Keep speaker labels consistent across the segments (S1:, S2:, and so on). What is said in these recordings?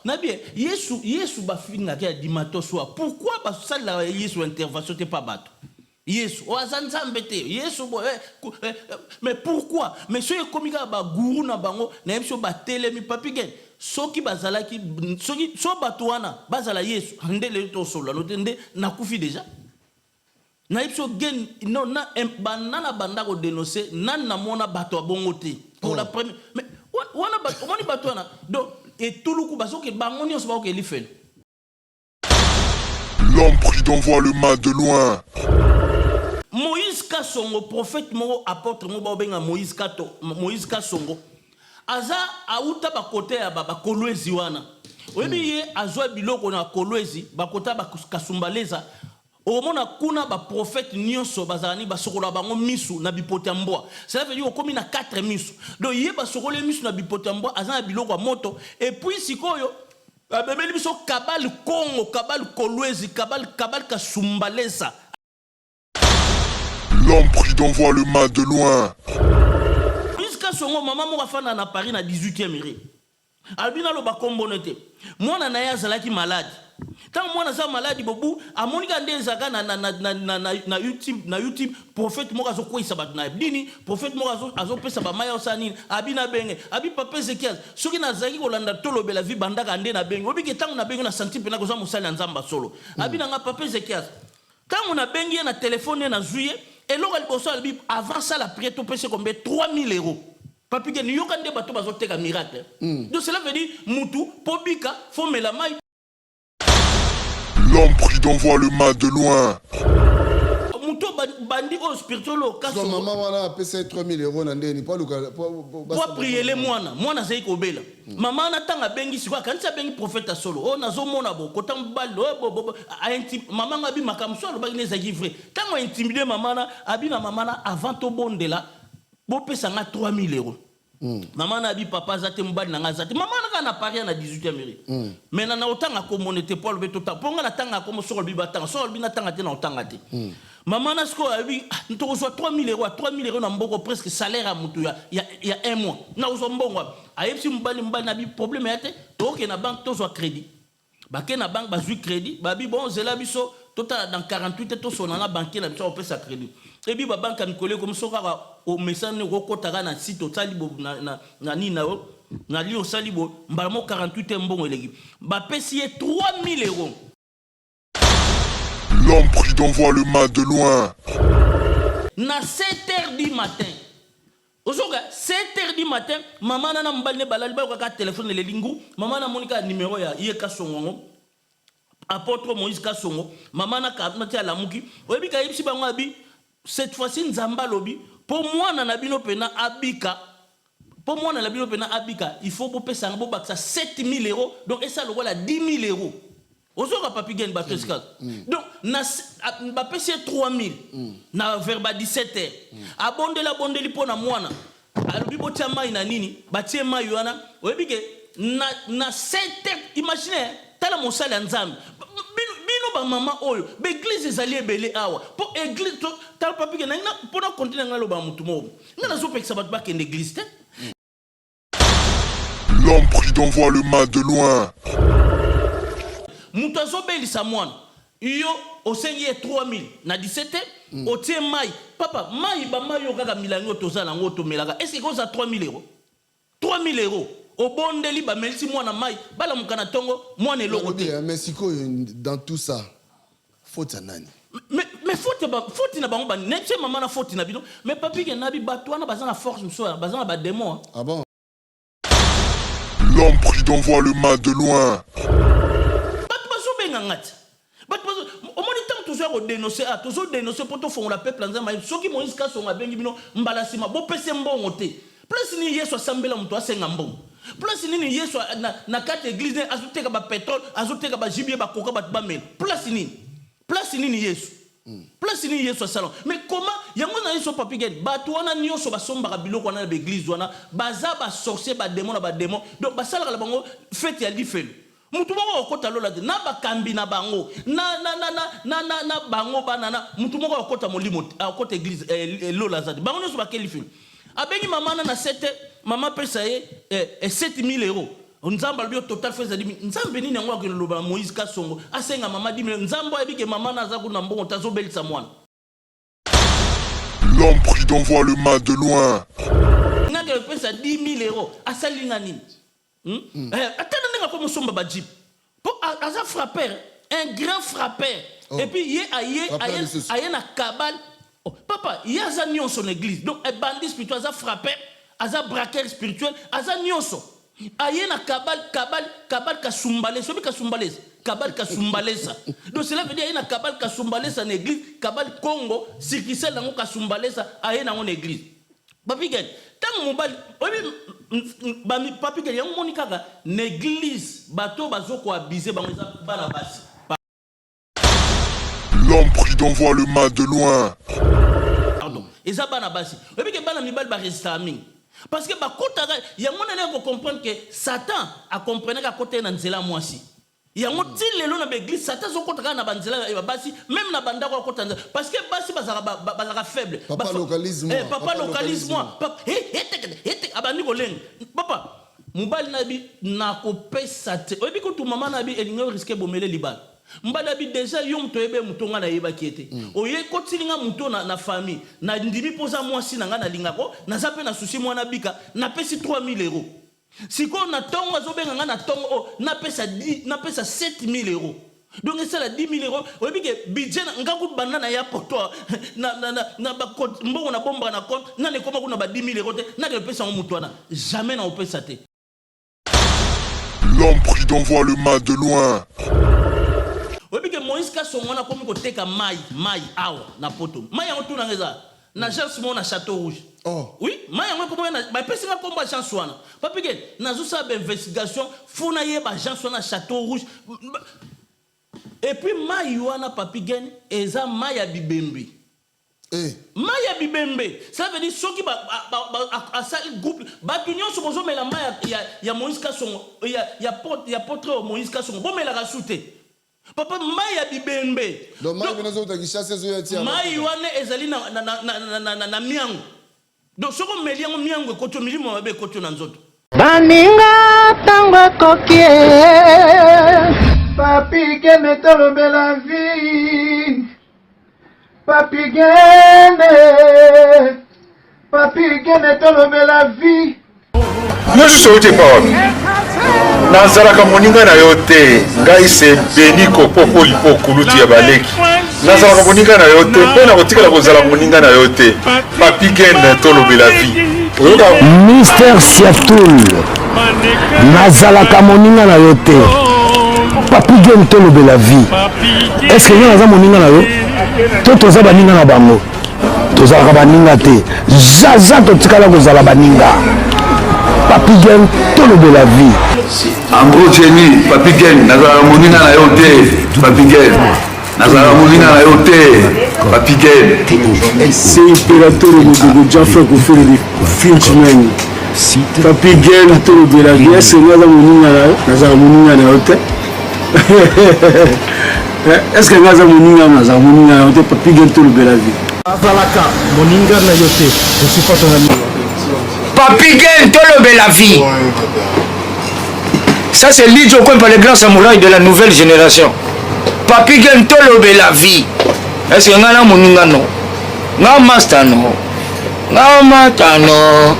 S1: Nabi, Yesu bafinga kia dimato soa. Pourquoi ça la Yesu intervention t'es pas bateau? Yesu, Wazanzambete, Yesu, mais pourquoi? Mais ceux qui ba gourou na bango, na yemso ba télé mi papigen. Soki bazala ki, soki so batouana, bazala Yesu, hande le to solo, l'otende na kufi déjà. Na yemso gen, non na banana bandako dénoncer, nan na mona bato abongote pour la première. Mais wana batouana, donc et tout le coup baso ke bangoni on se va ke lifen.
S2: L'homme prudent voit le mal de loin.
S1: Moïse Kassongo, prophète mo apôtre mo babenga Moïse Kassongo. Aza auta ba côté ya ba kolwezi wana. Oyebi ye azwa biloko na kolwezi ba kota ba kasumbaleza. Omona kuna ba prophète nyonso bazani ba sokola bango misu na bipotamboa. Cela veut dire okomi na 4 misu. Donc ye ba sokola misu na bipotamboa aza na biloko moto et puis sikoyo abebeli biso kabal Congo, kabal kolwezi, kabal kasumbaleza.
S2: L'homme prudent voit le mal de loin.
S1: Jusqu'à son moment, maman m'a fait à Paris na 18e rue. Albina lo ba kombonete. Moi na ya zalaki malade. Tant moi na za malade bobu, a monika ndezaka na YouTube prophète mo azo ko isabat na dini, prophète mo azo pesa ba maya osani, abina benge, abi papa Ezekiel. Soki na zaki ko landa tolobe la vie bandaka ande na benge. Obi ke tant na benge na senti pena ko za musala nzamba solo. Abina nga papa Ezekiel. Tant on a bengi na téléphone na juillet. Et là, avant ça, la prière, tu peux se combien 3000 €. Papi, il y a des bateaux qui ont un miracle. Donc cela veut dire, Moutou, Pobika, faut me la maille.
S2: L'homme prudent voit le mal de loin.
S1: Moutou, bandi, oh, spirituel,
S3: so maman, on a payé 3000 € n'andeni pas
S1: pour prier les moines. Moi, na zai kobela. Maman, na tanga bengi sikwa quand ça bengi prophète solo. Oh, na zo mona bo, kotam balo, bo, maman ngabi makamso, lo bagine zagi vrai. Tango intimider maman na, abi na maman na avant to bonde la, bo pesa nga 3000 €. Maman na bi papa zate mbali na nga zate. Maman na na Paris na 18e rue. Mais na otanga ko monete Paul beto ta. Ponga na tanga ko mo solo bi batanga, solo bi na tanga te na otanga te. Maman na sko abi nto reçoit 3000 €, 3000 € na mboko presque salaire à mutu il y a un mois. Na ozo mbongo. Ayepsi mbali na bi problème yate, to ke na banque to zo crédit. Ba ke na banque ba zu crédit, ba bi bon zela biso total dans 48 to so na banque na biso opesa crédit. Et puis ba banque a collé comme ça au message ne rekotaka na site totali na ni na li osali bo mbamo 48 mbongo eleki. Ba pesi 3000 €.
S2: L'homme prudent voit le mal de loin.
S1: Na 7h du matin. Ozoga 7h du matin, maman na mbale balali ba ka téléphone le lingu, maman na monika numéro ya Yeka Songo. Apôtre Moïse Kassongo, maman na ka na la muki. Oyebi ka yipsi bango abi cette fois-ci nzamba lobi pour moi na nabino pena abika. Pour moi na nabino pena abika, il faut pesa ngo baksa 7000 €. Donc et ça le voilà 10 000 €. Ozoka papi gen ba pesca. Donc na ba pesa 3000 na verba 17h. Abondeli pona mwana. Alobi botia mai na nini? Batie mai wana. Oyebi ke na 7h imaginez tala mosala nzambe. Bino ba mama oyo, be église ezali ebele awa. Po église to tal papi ke na pona continuer ngalo ba mutu mo. Na zo pekisa bat ba ke l'église te.
S2: L'homme prudent voit le mal de loin.
S1: Mutu azobelisa mwana. Yo osengi 3000 na 17h, otie mai. Papa, mai ba mai yo kaka milango tozala ngo to melaka. Est-ce que koza 3000 €? 3000 €. Obondeli ba melisi mwana mai, bala mukana tongo mwana eloko te.
S3: Mais siko dans tout ça, faute nani?
S1: Mais faute na bango ba netse maman na faute na bino. Mais papi ke nabi batwana bazana force mso, bazana ba démon.
S3: Ah bon?
S2: L'homme prudent voit le mal de loin.
S1: Omoni tant toujours au dénoncer à toujours dénoncer pour tout fond la peuple nzamba soki Moïse Kassongo abengi bino mbalasima bo pese mbongo te place ni Yesu asambela mtu asenga mbongo place ni Yesu na kati église azoteka ba pétrole azoteka ba gibier ba koka ba bamel place ni Yesu place ni Yesu salon mais comment yango na Yesu papi gen bato wana nyonso basomba biloko wana ba église wana baza ba sorcier ba démon donc basala la bango fête ya lifelo. Mutu moko okota lola de na bakambi na bango na bango banana mutu moko okota molimo okota église lola zadi bango nso bakeli film abengi mama na 7 mama pesa ye 7000 €. Nzamba bio total fait zadi nzambe nini yango ke loba Moïse Kasongo asenga mama 10 000 nzambo abike mama na zaku na mbongo tazobelisa mwana.
S2: L'homme prie d'envoie le mal de loin.
S1: Nga ke pesa 10 000 euros asalinga nini? Atana nga ko musomba ba jeep. Pour aza frappeur, un grand frappeur. Et puis aye na kabal. Oh, papa, il y a ça nion son église. Donc un bandit spirituel aza frappeur, aza braqueur spirituel, aza nyonso. Aye na kabal kasumbalesa, sobi kasumbalesa, kabal kasumbalesa. Donc cela veut dire aye na kabal kasumbalesa na église, kabal Congo, sikisel nango kasumbalesa aye na mon église. Papi gen, tant mobile, papi gen yang monikaka l'église, bateau bazoko abusé bango bana basi.
S2: L'homme prie d'envoie le mal de loin.
S1: Pardon. Et ça bana basi. Et puis que bana mibal ba restaming. Parce que ba kota ya mona ne ko comprendre que Satan a comprendre ka côté na nzela mwasi. Ya moti lelo na église Satan zo kota na banzela ya basi même na banda ko kota parce que basi bazaka faible.
S3: Papa localisme.
S1: Papa localisme. Papa abani ko leng. Papa mobali na bi na ko pesa te. Obi ko tu mama na bi elingo risquer bomele libal. Mbada bi déjà yom toyebe mutonga na yeba kiete. Oye kotilinga muto na famille. Na ndimi poza mwasi na nga na lingako. Na zape na susi mwana bika. Na pesi 3 000 euros. Siko na tongo azobenga nga na tongo na pesa 7 000 euros. Donc c'est la 10 000 euros. Oye que budget nga ku banana ya poto na ba mbongo na bomba na compte na ne koma kuna ba 10 000 euros te na ke pesa muto na jamais na opesa te.
S2: L'homme prie d'envoie le mal de loin.
S1: Oui, parce que Moïse Kasongo a comme côté ka maï awa na poto. Maï en tout ngeza. Na chance mon na Château Rouge.
S3: Oh.
S1: Oui, maï en comme na ba pesi nga komba chance wana. Parce que na zo sa investigation fona ye ba chance wana Château Rouge. Et puis maï wana papigen eza maï ya bibembe. Maï ya bibembe. Ça veut dire ceux qui ba groupe ba union supposons mais la maï ya Moïse Kasongo ya portrait Moïse Kasongo. Bon mais la rasouté. Papa Maya bibembe.
S3: Donc Maya binazo utakishase zo yatia.
S1: Maya wane ezali na miango. Donc soko meliango miango koto milimo mabe koto na nzoto.
S4: Baninga tango kokie. Papi gene tolo bela vie. Papi gene tolo bela vie.
S5: Moi je suis au parole. Nazalaka moninga na yote ngai se beniko popo lipo kulutu ya baleki nazalaka moninga na yote pe na kotikala kozala moninga na yote papi gen tolobela vie
S6: Mister Siatoul nazalaka moninga na yote papi gen tolobela vie est-ce que naza moninga na yo to toza baninga na bango tozalaka baninga te jaza totikala kozala baninga papi gen tolobela vie.
S5: En gros Jenny, papi gen nazala moninga na yote papi gen nazala moninga na yote papi gen
S6: c'est impérateur de Jaffa ko faire des Frenchman papi gen tolobela vie est-ce que nazala moninga na yote est-ce que nazala moninga na yote papi gen tolobela vie azalaka moninga na yote je suis pas ton ami.
S4: Papi Gen tolobela vie. Ça c'est Lidjo par les grands samouraïs de la nouvelle génération. Papi Gen tolobela vie. Est-ce que ngana moninga no? Nga master no. Nga mata no.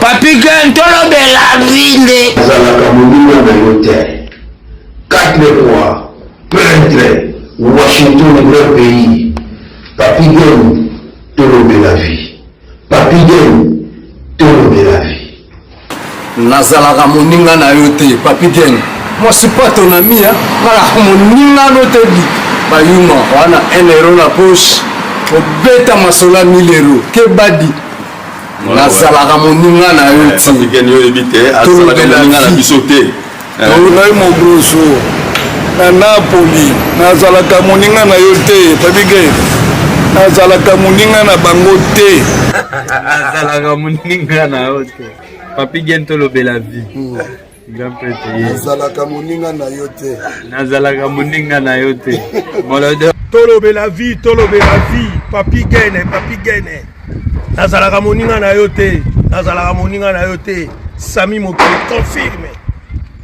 S4: Papi Gen tolobela vie.
S7: Zalaka moninga na yote. 4 fois, peintre, Washington le grand pays. Papi Gen tolobela vie. Papi Gen tolobela vie.
S6: Nazalaka moninga na yote papi gen. Moi c'est pas ton ami hein. Nala moninga no te bi. Bayuma wana 1 euro na poche. Obeta masola 1000 euros. Ke badi. Nazalaka moninga na yote.
S5: papi gen yo ebite azalaka moninga na bisote
S6: Ngai mo grosso. Na Napoli nazalaka moninga na yote papi gen. Nazalaka moninga na bango te.
S8: Nazalaka moninga na yote papi gen tolobela vie. Grand prêtre
S3: Nazalaka moninga na yote.
S8: nazalaka moninga na yote molode
S9: tolobela vie papi gene nazalaka moninga na yote nazalaka moninga na yote Sami Mokili confirme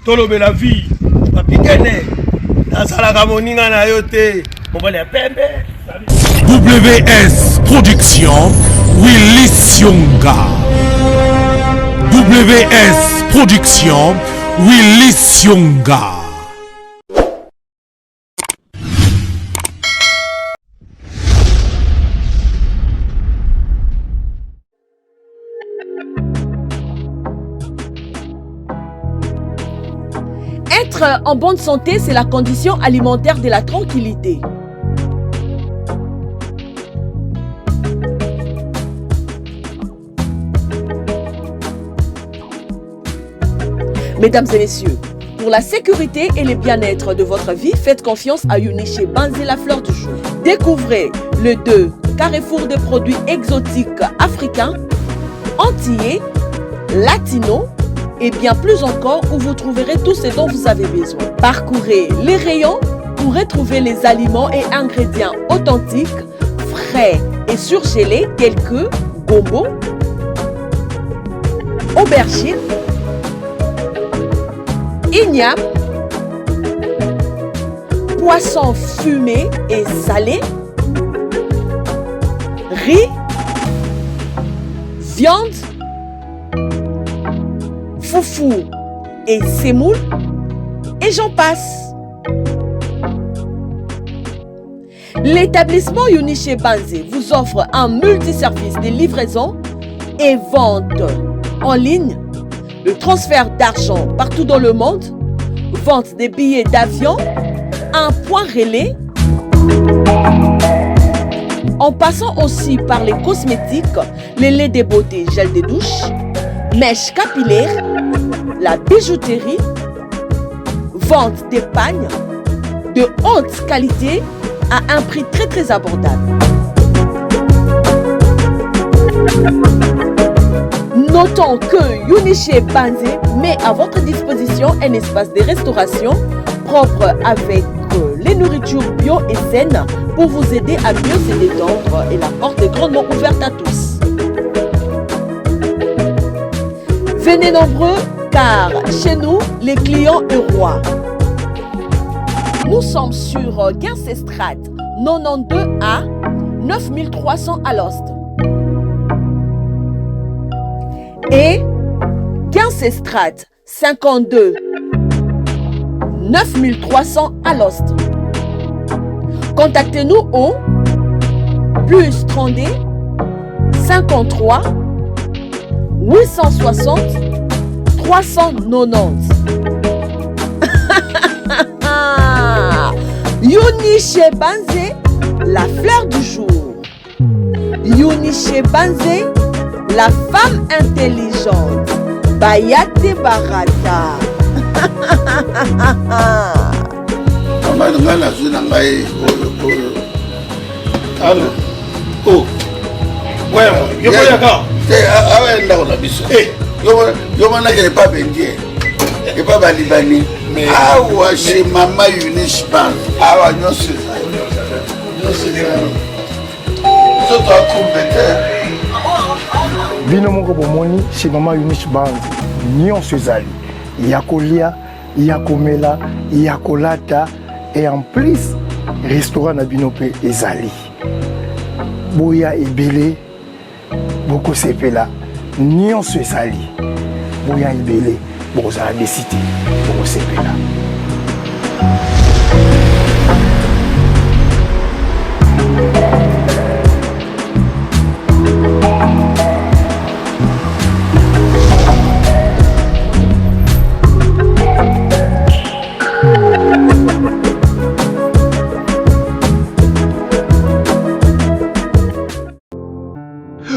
S9: tolobela vie Papi Gene nazalaka moninga na yo te mobali ya pembe.
S10: WS Production Willy Sionga. WS Production Willy Sionga.
S11: Être en bonne santé, c'est la condition alimentaire de la tranquillité. Mesdames et messieurs, pour la sécurité et le bien-être de votre vie, faites confiance à Uniche Banzé, la fleur du jour. Découvrez le 2 carrefour de produits exotiques africains, antillais, latinos et bien plus encore où vous trouverez tout ce dont vous avez besoin. Parcourez les rayons pour retrouver les aliments et ingrédients authentiques, frais et surgelés tels que gombo, aubergine, igname, poisson fumé et salé, riz, viande, foufou et semoule, et j'en passe. L'établissement Uniche Banzé vous offre un multiservice de livraison et vente en ligne, le transfert d'argent partout dans le monde, vente des billets d'avion, un point relais, en passant aussi par les cosmétiques, les laits de beauté, gel de douche, mèches capillaires, la bijouterie, vente d'épargne de haute qualité à un prix très abordable. Notons que Uniche Banzé met à votre disposition un espace de restauration propre avec les nourritures bio et saines pour vous aider à mieux se détendre et la porte est grandement ouverte à tous. Venez nombreux car chez nous, les clients est roi. Nous sommes sur 15 Estrade 92A 9300 à Lost. Et 15 Estrade 52 9300 à Lost. Contactez-nous au plus 32 53 860 390. Uniche Banzé, la fleur du jour. Uniche Banzé, la femme intelligente. Bayate Barata.
S12: Awa chez Maman Uniche Banzé. Awa nyonso.
S6: Bino moko bomoni chez Maman Uniche Banzé. Nyonso ezali. Ya kolia, ya komela, ya kolata et en plus restaurant na bino pe ezali. Boya ebele boko sepela. Nyonso ezali. Boya ebele boko za décider boko sepela.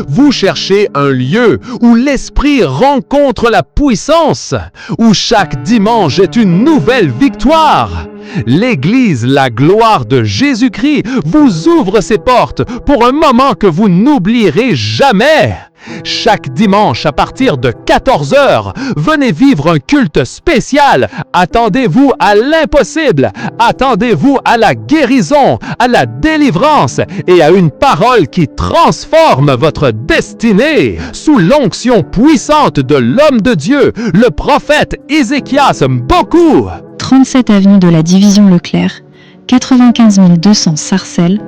S13: Vous cherchez un lieu où l'esprit rencontre la puissance, où chaque dimanche est une nouvelle victoire. l'Église, la gloire de Jésus-Christ, vous ouvre ses portes pour un moment que vous n'oublierez jamais. Chaque dimanche à partir de 14h, venez vivre un culte spécial. Attendez-vous à l'impossible. Attendez-vous à la guérison, à la délivrance et à une parole qui transforme votre destinée. Sous l'onction puissante de l'homme de Dieu, le prophète Ézéchias Mboku.
S14: 37 avenue de la Division Leclerc, 95 200 Sarcelles,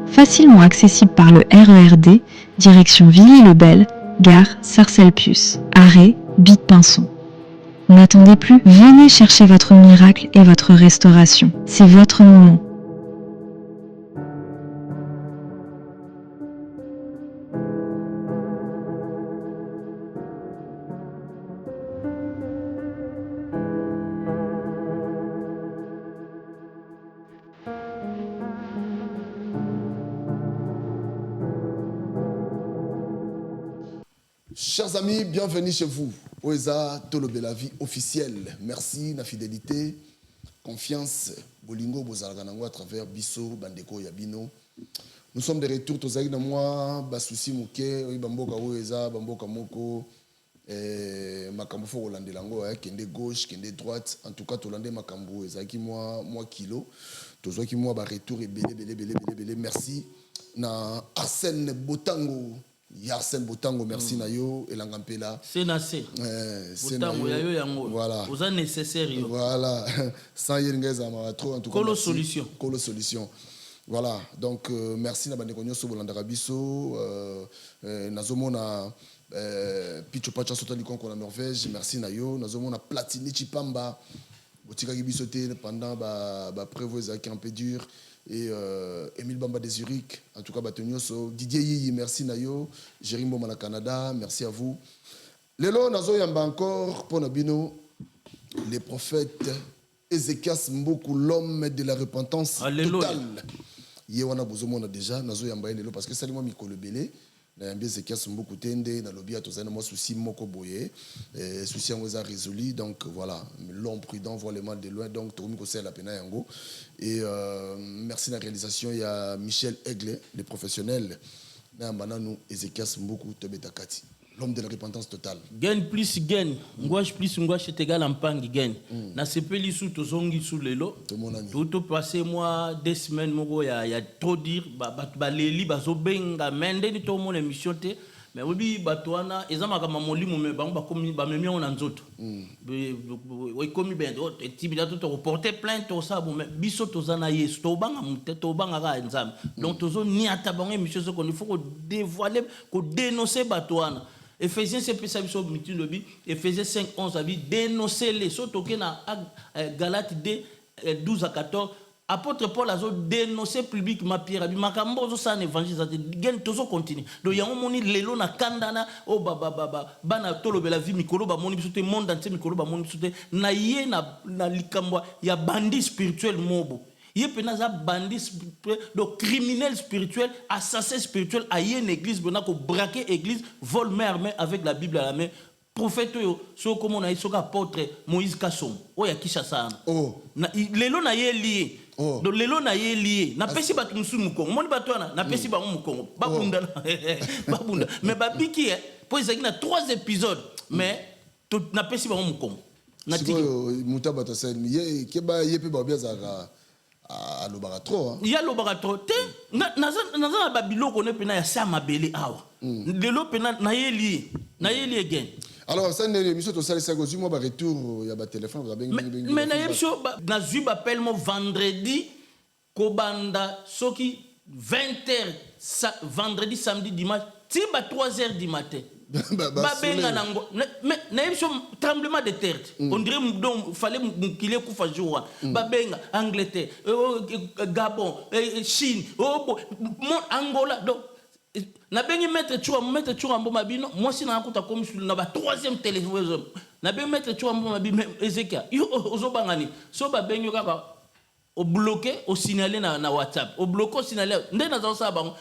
S14: facilement accessible par le RERD, direction Villiers-le-Bel, gare Sarcelles-Puce, arrêt Bite-Pinson. N'attendez plus, venez chercher votre miracle et votre restauration. C'est votre moment.
S3: Chers amis, bienvenue chez vous. Oeza Tolobe la vie officielle. Merci, la fidélité, confiance, bolingo, bozalaganango à travers Bisso, Bandeko, Yabino. Nous sommes de retour, tozaki na moi, Basousi Mouké, Bamboka Oeza, Bamboka Moko, Makambo Fo Rolande Lango, Kende gauche, Kende droite. En tout cas, Tolande Makambo, Ezaki moi kilo. Tozaki moi, retour et belé. Merci. Na Arsène Botango. Arsène Botango, merci Nayo et Langampela.
S1: C'est Nassé. Botango, Yayo Yango.
S3: Voilà.
S1: Vous êtes nécessaire.
S3: Voilà. Sans Yengeza, trop en tout cas.
S1: Colo Solution.
S3: Colo Solution. Voilà. Donc, merci Nabane Konyo Sobolandarabiso. Nazomona Picho Pacha Sotali Konko en Norvège. Merci Nayo. Nazomona Platini Chipamba. Botika Gibisote pendant prévoit qui est un peu dur. Et Émile Bamba de Zurich, en tout cas, Didier Yi, merci Nayo, Jérémy Bomana Canada, merci à vous. Lelo, Nazo Yamba encore, pour Nabino, les prophètes, Ézéchias Mboku, l'homme de la repentance totale. Yewana Bozomona déjà, Nazo Yamba Lelo, parce que ça, moi, Mikolo Belé. Nayambi Ézéchias Mboku Tende, Nalobi Atozana, moi, souci Moko Boye, souci en résolu, donc voilà, l'homme prudent voit le mal de loin, donc Tomi Kosé la Pena Yango. Et merci de la réalisation, il y a Michel Aigle, les professionnels, Nayambananou Ézéchias Mboku Tebetakati, l'homme de la repentance totale.
S1: Gain plus gain, ngouache plus ngouache est égal en pangi gain. Na sepeli sous tozongi sous lelo. Tout passé moi 2 semaines moko ya trop dire ba leli bazo benga mende ni to mon émission te mais obi batwana ezama kama molimo me bango bakomi ba memi on nzoto. We komi ben et tibila tout reporter plainte to ça bon biso tozana yesu to banga mute to banga ka nzam. Donc tozo ni atabango émission ce qu'on il faut dévoiler ko dénoncer batwana. Ephésiens c'est plus ça sur mitin lobby Ephésiens 5:11 a dit dénoncer les surtout que na Galates 2:12 à 14 apôtre Paul a dénoncé publiquement Pierre abi makambo zo ça un évangile ça gen tozo continue donc yango moni lelo na kandana o bana tolobe la vie mikolo ba moni bisote monde entier mikolo ba moni bisote na ye na likambo ya bandi spirituel mobo. Il y a bandit donc criminel spirituel, assassin spirituel, à une église, on a braqué l'église, vol main avec la Bible à la main. Prophète, so comme on a dit, apôtre Moïse Kassom. Oh, il y a qui ça? Oh. Lelo na ye lié. Donc lelo na ye lié. Na pesi ba musu mukongo. Moni ba twana na pesi ba mukongo. Ba bunda. Ba bunda. Mais ba biki pour ils na 3 épisodes mais na pesi ba mukongo. Na tiki.
S3: Mutaba to sel ye ke ba ye pe ba bia zaka. À l'obaratro.
S1: Il y a l'obaratro. Naza babilo qu'on est pena ya sa mabele awa. De l'eau pena na yeli again.
S3: Alors ça ne émission to sale ça gozi moi ba retour ya ba téléphone ba bengi.
S1: Mais na yebso na zui appelle mo vendredi kobanda soki 20h vendredi samedi dimanche ti ba 3h du matin. Babenga nango mais na yebso tremblement de terre on dirait donc fallait qu'il kufa jour babenga Angleterre Gabon Chine Angola donc na bengi mettre chua mbo mabino moi si na kuta comme na ba 3e téléphone na bengi mettre chua mbo mabino Ezekiel yo ozobangani so babengi kaka au bloqué au signaler na WhatsApp au bloqué au signaler ndena za sa bango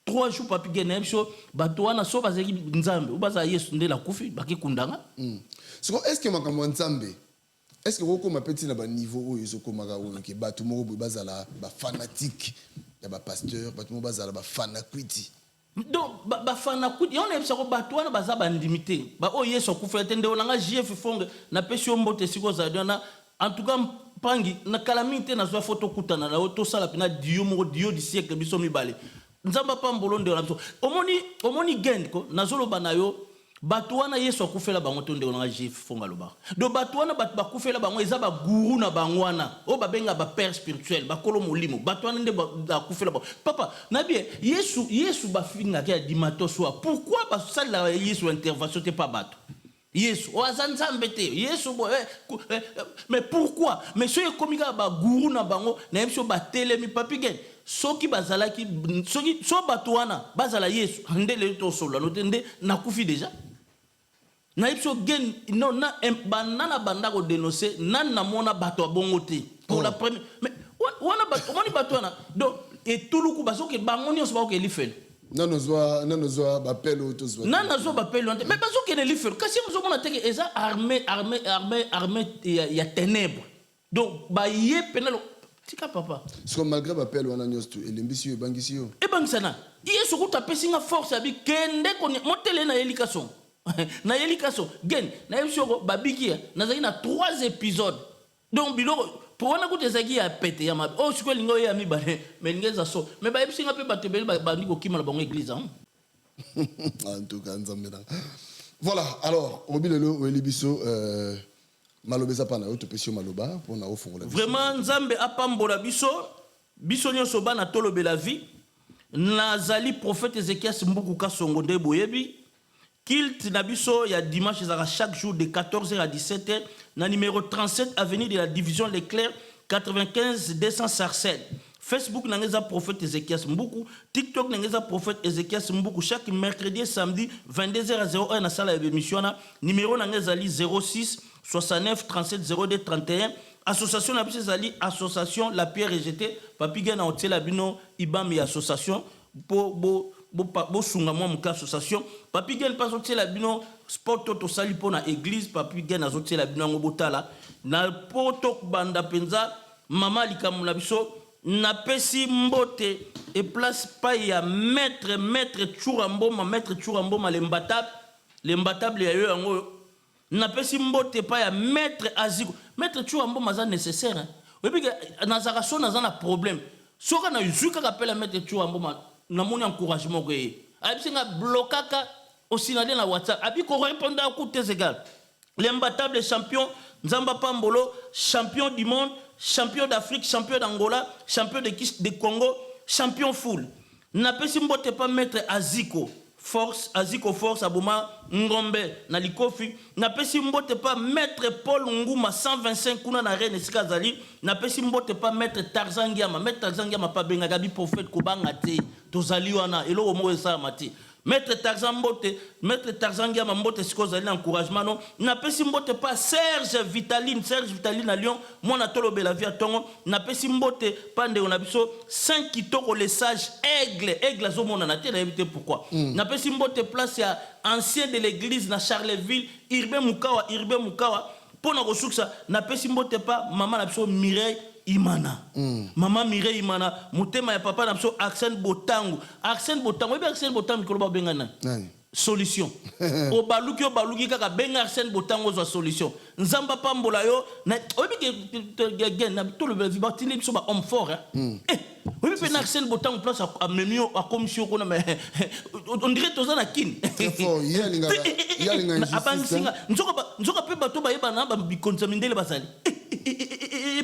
S1: 3 jours papi gene biso bato wana so bazaki nzambe ou baza yesu ndela kufi baki kundanga
S3: est-ce que makambo nzambe est-ce que vous avez un niveau où ils sont comme que tout le monde est fanatique, il y a pasteur, tout le monde est fanatique.
S1: Donc fanatique, on est sur batouana baza bandimité. Ba o yeso kufete nde onanga JF fonge na pesi ombote siko za dona. En tout cas pangi na calamité na zo photo kutana na to sala pina dio du siècle biso mibale. Nzamba pa mbolo nde onamso. Omoni gend ko nazolo banayo. Batouana yeso akufela bango to nde onanga JF fonga loba. Do batouana bakufela bango eza ba guru na bangwana. O babenga ba père spirituel, ba kolo molimo. Batouana nde bakufela bango. Papa, nabie Yesu ba finga ke dimato soa. Pourquoi ba sala Yesu intervention te pas bato? Yesu o azanzambe te. Yesu mais pourquoi? Mais so ekomika ba guru na bango na yemso ba telemi papi gen. Soki bazalaki soki so batouana bazala Yesu ndele to solo no tende na kufi déjà. Na ipso gen non na banana banda ko dénoncer nan na mona bato bongo te pour la première mais wana bato moni bato na donc et tout le coup baso ke bangoni on se ba ko lifel
S3: nano zo ba pelo to zo
S1: nana zo ba pelo mais baso ke lifel kasi on zo mona te que eza armée ya ténèbres donc ba yé penalo tika papa
S3: parce que malgré ba pelo wana nyosto elembisi yo bangisi yo
S1: e bangsana yesu ko tapesi nga force abi kende ko motele na éducation na yelikaso gen na yebisoko babikia nazaki na 3 épisodes donc biloko pour wana kuti ezaki ya pete ya mabe oh siko lingo ya mibale mais ngeza so mais ba yebisinga pe batebeli bandi ko kima na bango église hein
S3: en tout cas nzamena voilà alors obilelo olibiso malobeza pana yo topesio maloba pour na ofongola
S1: vraiment nzambe apambola biso nyonso bana tolobela vie nazali prophète Ézéchias Mbuku Kasongo nde boyebi Kilt Nabiso, il y a dimanche, chaque jour de 14h à 17h, dans numéro 37, avenue de la division Leclerc, 95 200 Sarcelles. Facebook, n'a prophète Ézéchias Mbuku. TikTok, n'a prophète Ézéchias Mbuku. Chaque mercredi et samedi, 22h à 01 dans la salle d'émission, numéro n'a 06 69 37 02 31. Association Nabiso Zali, association La Pierre Rejetée. Papi Gana Hotel Abino, Ibami Association. Bo sunga mwa muka association papi gen pas otie la bino sport toto sali pona église papi gen azotie la bino ngobotala na poto banda penza mama likamula biso na pesi mbote et place pa ya maître Churamboma l'embatable ya yo ngo na pesi mbote pa ya maître Aziko maître Churamboma za nécessaire hein oui que nazaka so na problème soka na yuzuka kapela maître Churamboma na moni encouragement ko absinga blokaka osinale na WhatsApp abi ko répondre à coup tes égal l'imbattable champion Nzamba Pambolo champion du monde champion d'Afrique champion d'Angola champion de Congo champion full na pesi mbote pas maître Aziko force aboma ngombe na likofi na pesi mbote pas maître Paul Nguma 125 kuna na reine sikazali na pesi mbote pas maître Tarzan Giama pa benga gabi prophète ko banga te tozali wana elo mo esa mati maître Tarzan Giama mbote sikozali encouragement non na pesi mbote pas Serge Vitaline à Lyon moi na tolobela via tongo na pesi mbote pande on a biso 5 kitoko les sages aigle azomona na te na éviter pourquoi na pesi mbote place ya ancien de l'église na Charleville Irbe Mukawa pona ko suksa na pesi mbote pas maman na biso Mireille Imana maman Mireille Imana mutema ya papa na biso Arsène Botango ebe Arsène Botango koloba bengana solution o baluki kaka benga Arsène Botango zo solution nzamba pambola yo na obi ke na tout le batini biso ba homme fort hein obi pe na Arsène Botango place a memio a commission ko na mais on dirait tozana kin
S3: très fort yalinga
S1: abansinga nzoka pe bato ba yeba na ba bikonza mindele basali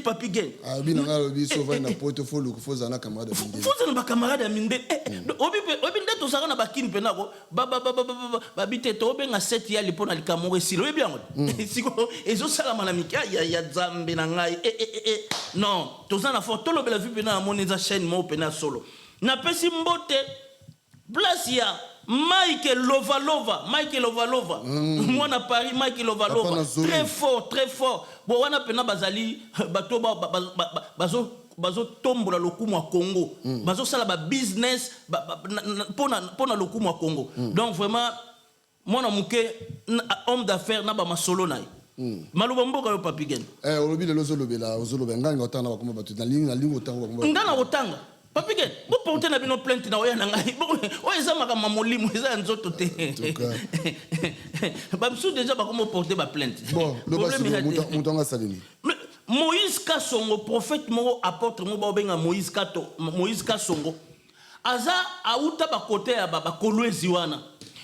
S1: papi gen
S3: abina ngalo biso va na portfolio ko foza na camarade mindele
S1: foza na ba camarade mindele obi ndeto saka na bakini penako ba biteto obenga set ya lipona likamoro esilo obi yango siko ezo sala malamiki ya zambe na ngai non tozana photo lobela vi pena moneza chaîne mo pena solo na pesi mbote place ya Mike Lovalova mwana Paris Mike Lovalova très fort bo wana pena bazali bato bazo tombola lokumu wa Congo bazo sala ba business pona lokumu wa Congo donc vraiment mwana muke homme d'affaires na ba masolo na Maloba mboka yo Papi Gen.
S3: Olobi le ozolobela nganga otanga bakoma batu na ligne otanga bakoma.
S1: Ngana otanga. Papi Gen, bo porter na bino plainte na oya na ngai. O eza makama molimo eza nzoto te. Ba biso déjà bakoma porter ba plainte.
S3: Bon, le mutonga salini.
S1: Moïse Kasongo, prophète mo apôtre mo ba benga Moïse Kasongo. Aza auta ba côté ya ba kolwezi wana.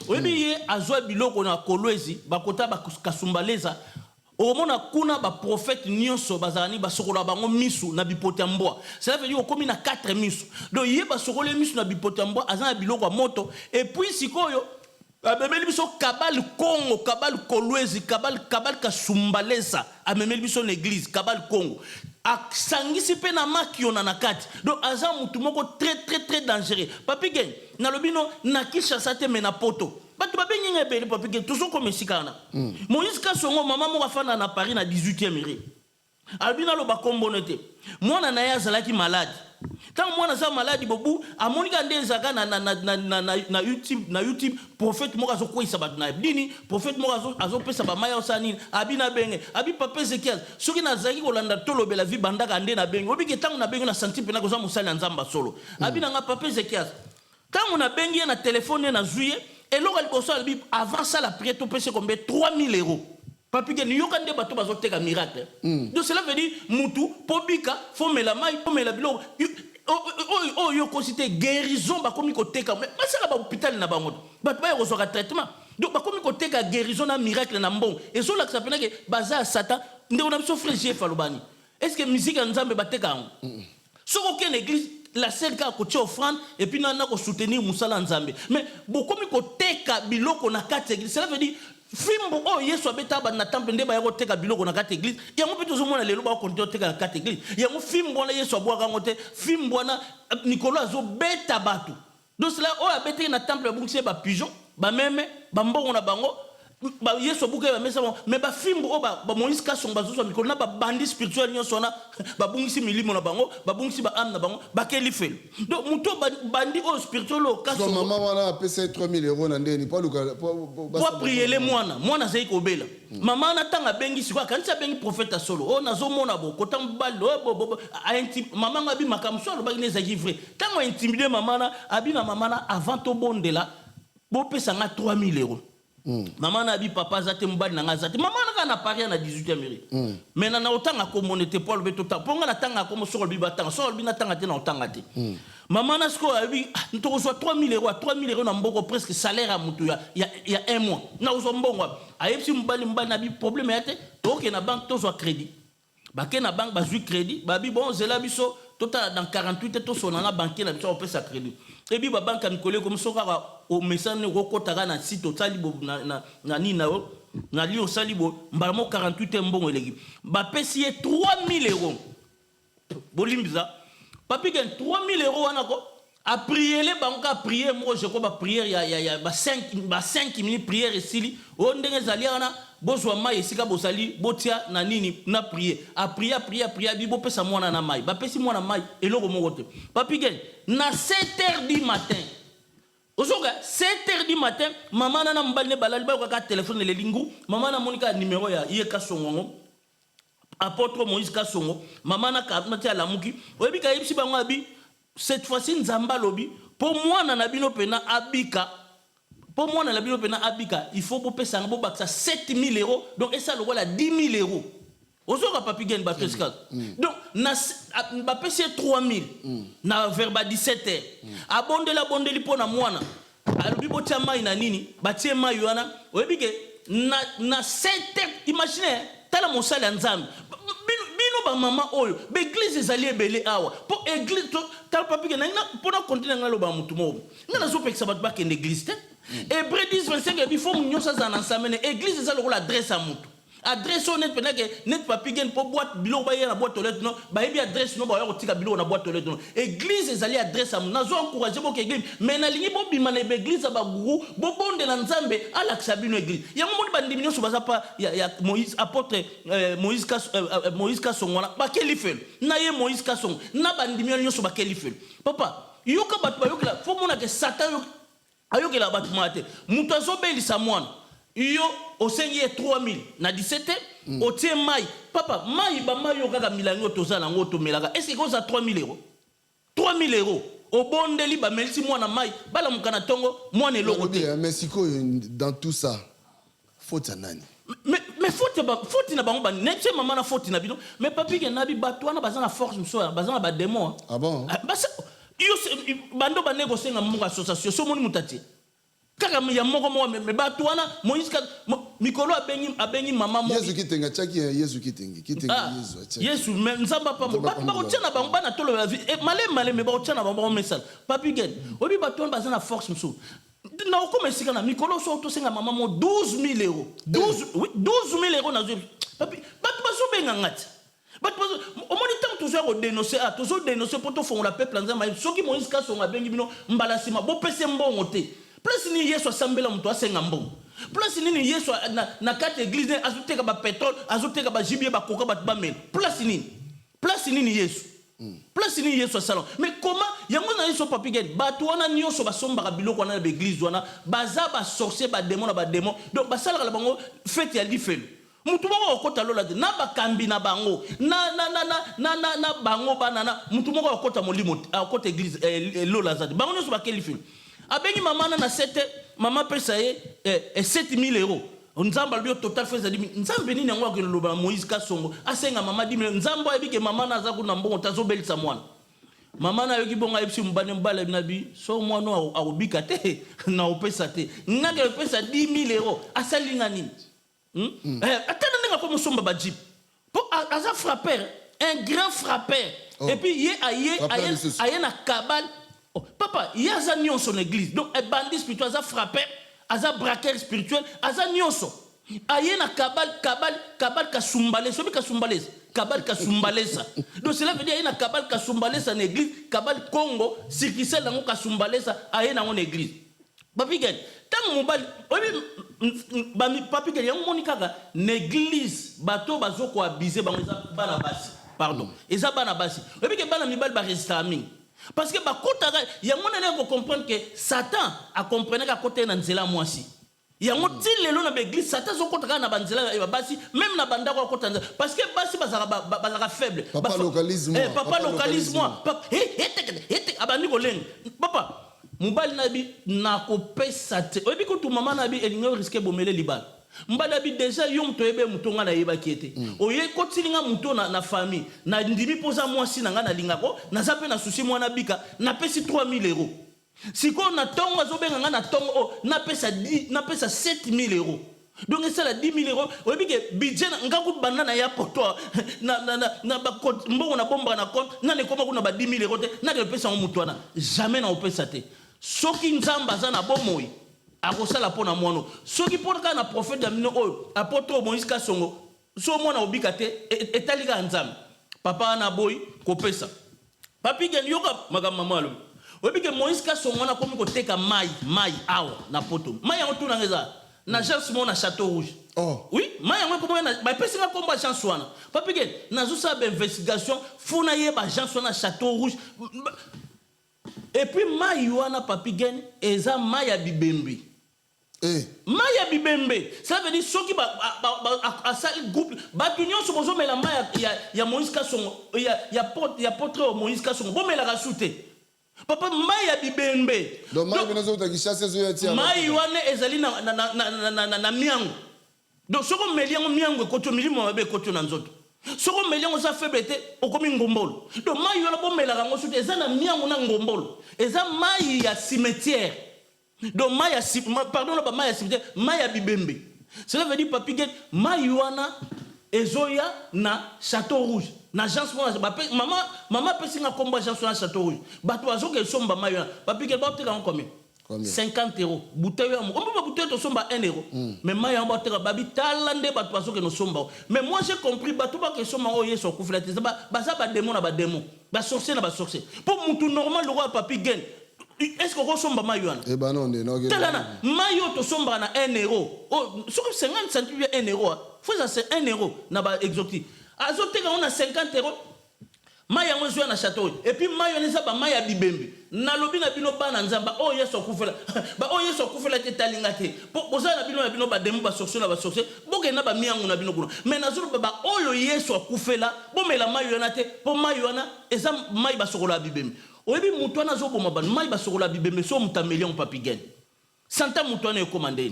S1: Oyebi ye azwa biloko na kolwezi ba kota ba kasumbaleza. Omona kuna ba prophète nyonso bazani ba sokola bango misu na bipotambwa. Ça veut dire komi na 4 misu. Donc ye ba sokola misu na bipotambwa azana biloko ya moto et puis sikoyo amemeli biso kabal Congo, kabal kolwezi, kabal kasumbaleza, amemeli biso l'église, kabal Congo. Sangisi pe na makio na nakati. Donc aza mutu moko très dangereux. Papi Gen, na lobino na kisha sate mena poto. Batu babengi ngebe Papi Gen, toujours comme sikana. Moïse Kasongo mama mo afana na Paris na 18e rue. Albina lo ba kombonete. Mwana na ya zalaki malade. Tant moi na malade bobu amonika ndezaka na YouTube prophète mo azo kwisa bat na dini prophète mo azo pesa ba maya osani abina benge abi papa Ezekiel soki na zaki kolanda tolobela vi bandaka nde na benge obi ke tangu na benge na santi pena ko za musali nzamba solo abina nga papa Ezekiel tangu na benge na téléphone na zuye et lo kali kosa bi avant ça la prière to pesa combien 3000 €. Papi Gen yokande bato bazoteka miracle. Donc cela veut dire mutu pobika fomela mai fomela bilo yo considéré guérison ba komi koteka mais ça ba hôpital na bango bato ba reçoit traitement donc ba komi koteka guérison na miracle na mbon et so la que ça pena que baza satan ndeko na biso frère Jeff Alobani est-ce que musique nzambe bateka ngo so aucune église la seule ka ko tie offrande et puis na ko soutenir musala nzambe mais bo komi koteka biloko na kati église cela veut dire fimbo o yesu abeta ba na temple nde ba yako teka biloko na kati église yango pe tozo mona lelo ba kontinue teka na kati église yango fimbo na yesu abwaka ngote fimbo na Nicolas azo beta batu donc cela o abeta na temple bungise ba pigeon ba meme ba mbongo na bango ba yesu abuka ba mesa mais ba fimbo o ba Moïse Kasongo bazo mikolo na ba bandi spirituel nyonso na ba bungisi milimo na bango ba bungisi ba âme na bango ba kelifel donc muto bandi o spirituel o Kasongo
S3: maman wana pesa 3000 € na ndeni pas luka
S1: pour prier les mwana zai kobela maman na tanga bengi sikwa kanisa bengi prophète solo o nazo mona bo kota mbalo bo maman ngabi makamso lo bagine za vrai tango intimider maman na abina maman na avant to bondela bo pesa nga 3000 €. Maman na bi papa zate mbali na ngazate maman na kana Paris na 18e rue mais na otanga ko monete Paul beto ta ponga na tanga ko solo bi batanga solo bi na tanga te na otanga te maman na sko abi ntoko so 3000 € na mboko presque salaire à mutu ya un mois na uzo mbongo ayepsi mbali na bi problème yate to ke na banque to so crédit ba ke na banque ba zu crédit ba bi bon zela biso tota dans 48 to so na banque na biso opesa crédit et bi ba banque a Nicolas comme so ka o message ne kokotaka na site totali bo na nina na li o salibo mbalamo 48 mbongo eleki ba pesi 3000 €. Bolimbiza Papi Gen 3000 € wana ko a prier les banques a prier moi je crois ba prière ya ba 5 minutes prière esili o ndenge zali wana bozwa mai esika bosali botia na nini na prier a prier bi bo pesa mwana na mai ba pesi mwana mai eloko moko te Papi Gen na 7h du matin ozoka 7h du matin maman na mbali ne balali ba ka téléphone le lingu maman na monika numéro ya Ye Kasongo apôtre Moïse Kasongo maman na ka matia la muki oyebi ka yipsi bango abi cette fois-ci nzamba lobi pour moi na bino pena abika pour moi na bino pena abika il faut bo pesa ngo baksa 7000 €. Donc et ça le voilà 10 000 €. Ozoka Papi Gen ba pesca donc na ba pesi 3000 na vers ba 17h abondeli pona mwana alobi botia mai na nini batie mai wana oyebi ke na 7h imagine tala mosali ya nzambe bino ba mama oyo be église ezali ebele awa po église to tal Papi Gen na pona continuer ngalo ba mutu mo ngana zo pekisa bato ba kende église te Hébreu 10:25 il faut nyonso za na nsamene église ezali ko adresse à mutu adresse honnête pendant que net Papi Gen pour boîte bilo ba na boîte aux lettres non ba yebi adresse no ba yo tika bilo na boîte aux lettres non église ezali adresse à nazo encourager bo église mais na lingi bo bima na église ba guru bo bonde na nzambe ala ksabino église yango mo ba ndiminyo so baza pa ya Moïse apôtre Moïse Kasongo ba kelifel na ye Moïse Kasongo na ba ndiminyo so ba kelifel papa yoka batu ba yokela fo mona ke satan ayokela batu mate mutu azobelisa mwana yo osengi 3000 na 17 otie mai papa mai ba mai yo kaka milango tozala ngo to melaka est-ce que ça 3000 euros 3000 euros obondeli ba melisi mwana mai bala mukana tongo mwana eloko te
S3: mais siko dans tout ça faute nani
S1: mais faute na bango ba netse mama na faute na bino mais papi ke nabi batwana bazana force mso bazana ba démon
S3: ah bon
S1: basa yo bando ba négocier na munga association so moni mutati kaka ya moko mo me batwana Moïse mikolo abengi mama mo
S3: Yesu kitenga chaki Yesu kitengi Yesu chaki
S1: Yesu mais nzamba pa mo ba tiana bango bana tolo la vie malé mais ba tiana bango mesal papi gen obi batwana bazana force mso na okomesika na mikolo so to senga mama mo 12000 euros 12000 euros na zo papi batu baso benga ngati batu baso omoni tant toujours dénoncer toujours dénoncer pour to fond la peuple nzamba soki Moïse ka songa bengi bino mbala sima bo pese mbongo te plus ni Yesu asambela mtu asenga mbongo plus ni Yesu na kati église azuteka ba pétrole azuteka ba jibie ba koka ba bamel plus ni Yesu place ni Yesu salon mais comment yango na Yesu papi gen batu wana nyonso basomba biloko na l'église wana baza ba sorcier ba démon donc basala la bango fête ya lifelo mutu moko okota lola de na bakambi na bango na bango banana mutu moko okota molimo okota église lola za bango nyonso ba kelifelo abengi mama na 7 mama pesa ye 7000 euros nzamba bio total feza dimi nzambe nini yango akoloba Moïse Kasongo asenga mama dimi nzambo ebike mama na za kuna mbongo tazobelisa mwana mama na yoki bonga ebisi mbane mbala binabi so mwana akobika te na opesa te ngake opesa 10000 euros asalinga nini atana ndinga ko musomba ba jip po aza frappeur un grand frappeur et puis ye aye na kabal papa yaza nyon son église donc un bandit spirituel aza frappeur aza braqueur spirituel aza nyonso ayena kabal kasumbalesa obi kasumbalesa donc cela veut dire ayena kabal kasumbalesa na église kabal Congo circulaire nango kasumbalesa ayena ngo na église papi gen tant mobali obi bami papi gen yango moni kaka na église bato bazoko abuser bango eza bana basi pardon eza bana basi obi ke bana mibali ba resistar mingi parce que bakota yango na ko comprendre que Satan a comprenait qu'à côté na nzela mwasi yango ti lelo na église Satan zo kota na banzela ya basi même na banda ko kota parce que basi bazaka faible
S3: papa localisme
S1: papa abandi ko lenga papa mobali na bi na ko pesa te obi ko tu mama na bi elingo risque bomele libala mbada bi déjà yom to ebe mutonga na yeba kiete oye kotilinga muto na famille na ndimi poza mwasi na nga na lingako na zape na souci mwana bika na pesi 3000 euros siko na tongo azobenga nga na tongo na pesa 7000 euros donc c'est la 10000 euros oyebi ke budget nga ku banana ya poto na ba mbongo na bomba na compte na ne koma kuna ba 10000 euros te na ke pesa muto na jamais na opesa te soki nzamba za na bomoi akosala pona mwana soki pona kana prophète amino oyo apôtre Moïse Kasongo so mwana obika te etalika nzambe papa na boy kopesa papi gen yoka magama malo obike Moïse Kasongo na komi koteka mai awa na poto mai yango tuna ngeza na chance mona Château Rouge oui mai yango komo na ba pesi nga komba chance wana papi gen nazo sa ba investigation funa ye ba chance wana Château Rouge et puis mai wana papi gen eza mai ya bibembe Maya bibembe ça veut dire ceux qui groupe batunion sur bozo mais la maya ya Moïse Kasongo ya portrait Moïse Kasongo bon mais la rasoute papa maya bibembe
S3: donc maya benazo takishase zo yatia
S1: maya wana ezali na miango donc soko meliango miango koto milimo mabe koto na nzoto soko meliango za faiblete okomi ngombolo donc maya wana bon mais la rango soute eza na miango na ngombolo eza maya ya cimetière donc maya pardon la maya cimetière maya bibembe cela veut dire papi get mayuana ezoya na Château Rouge na agence maman pesinga komba agence na Château Rouge bato azoke somba mayuana papi get ba teka combien 50 euros bouteille on peut bouteille to somba 1 euro mais maya ba teka babi talande bato azoke no somba mais moi j'ai compris bato ba ke somba o yeso kuflate ba za ba démon na ba démon ba sorcier na ba sorcier pour mutu normal le roi papi gen est-ce que vous sommes maillot?
S3: Eh ben non, non.
S1: Maillot to somba na 1 euro. Oh, sur 50 centimes 1 euro. Faut ça c'est 1 euro na ba exotique. Azote on a 50 euros. mai yango ezwa na château et puis mai wana eza bamai ya bibembe nalobi na bino bana nzamba oyo yesu akufela oyo yesu akufela te talinga te boza na bino bademu basorcier na basorcier bokenda bamiango na bino kuna mais nazoloba oyo yesu akufela bomela mai wana te mpo mai wana eza mai basokolo ya bibembe oyebi moto wana azoboma bano mai basokolo ya bibembe so mutamelion papigene santa moto wana ekomande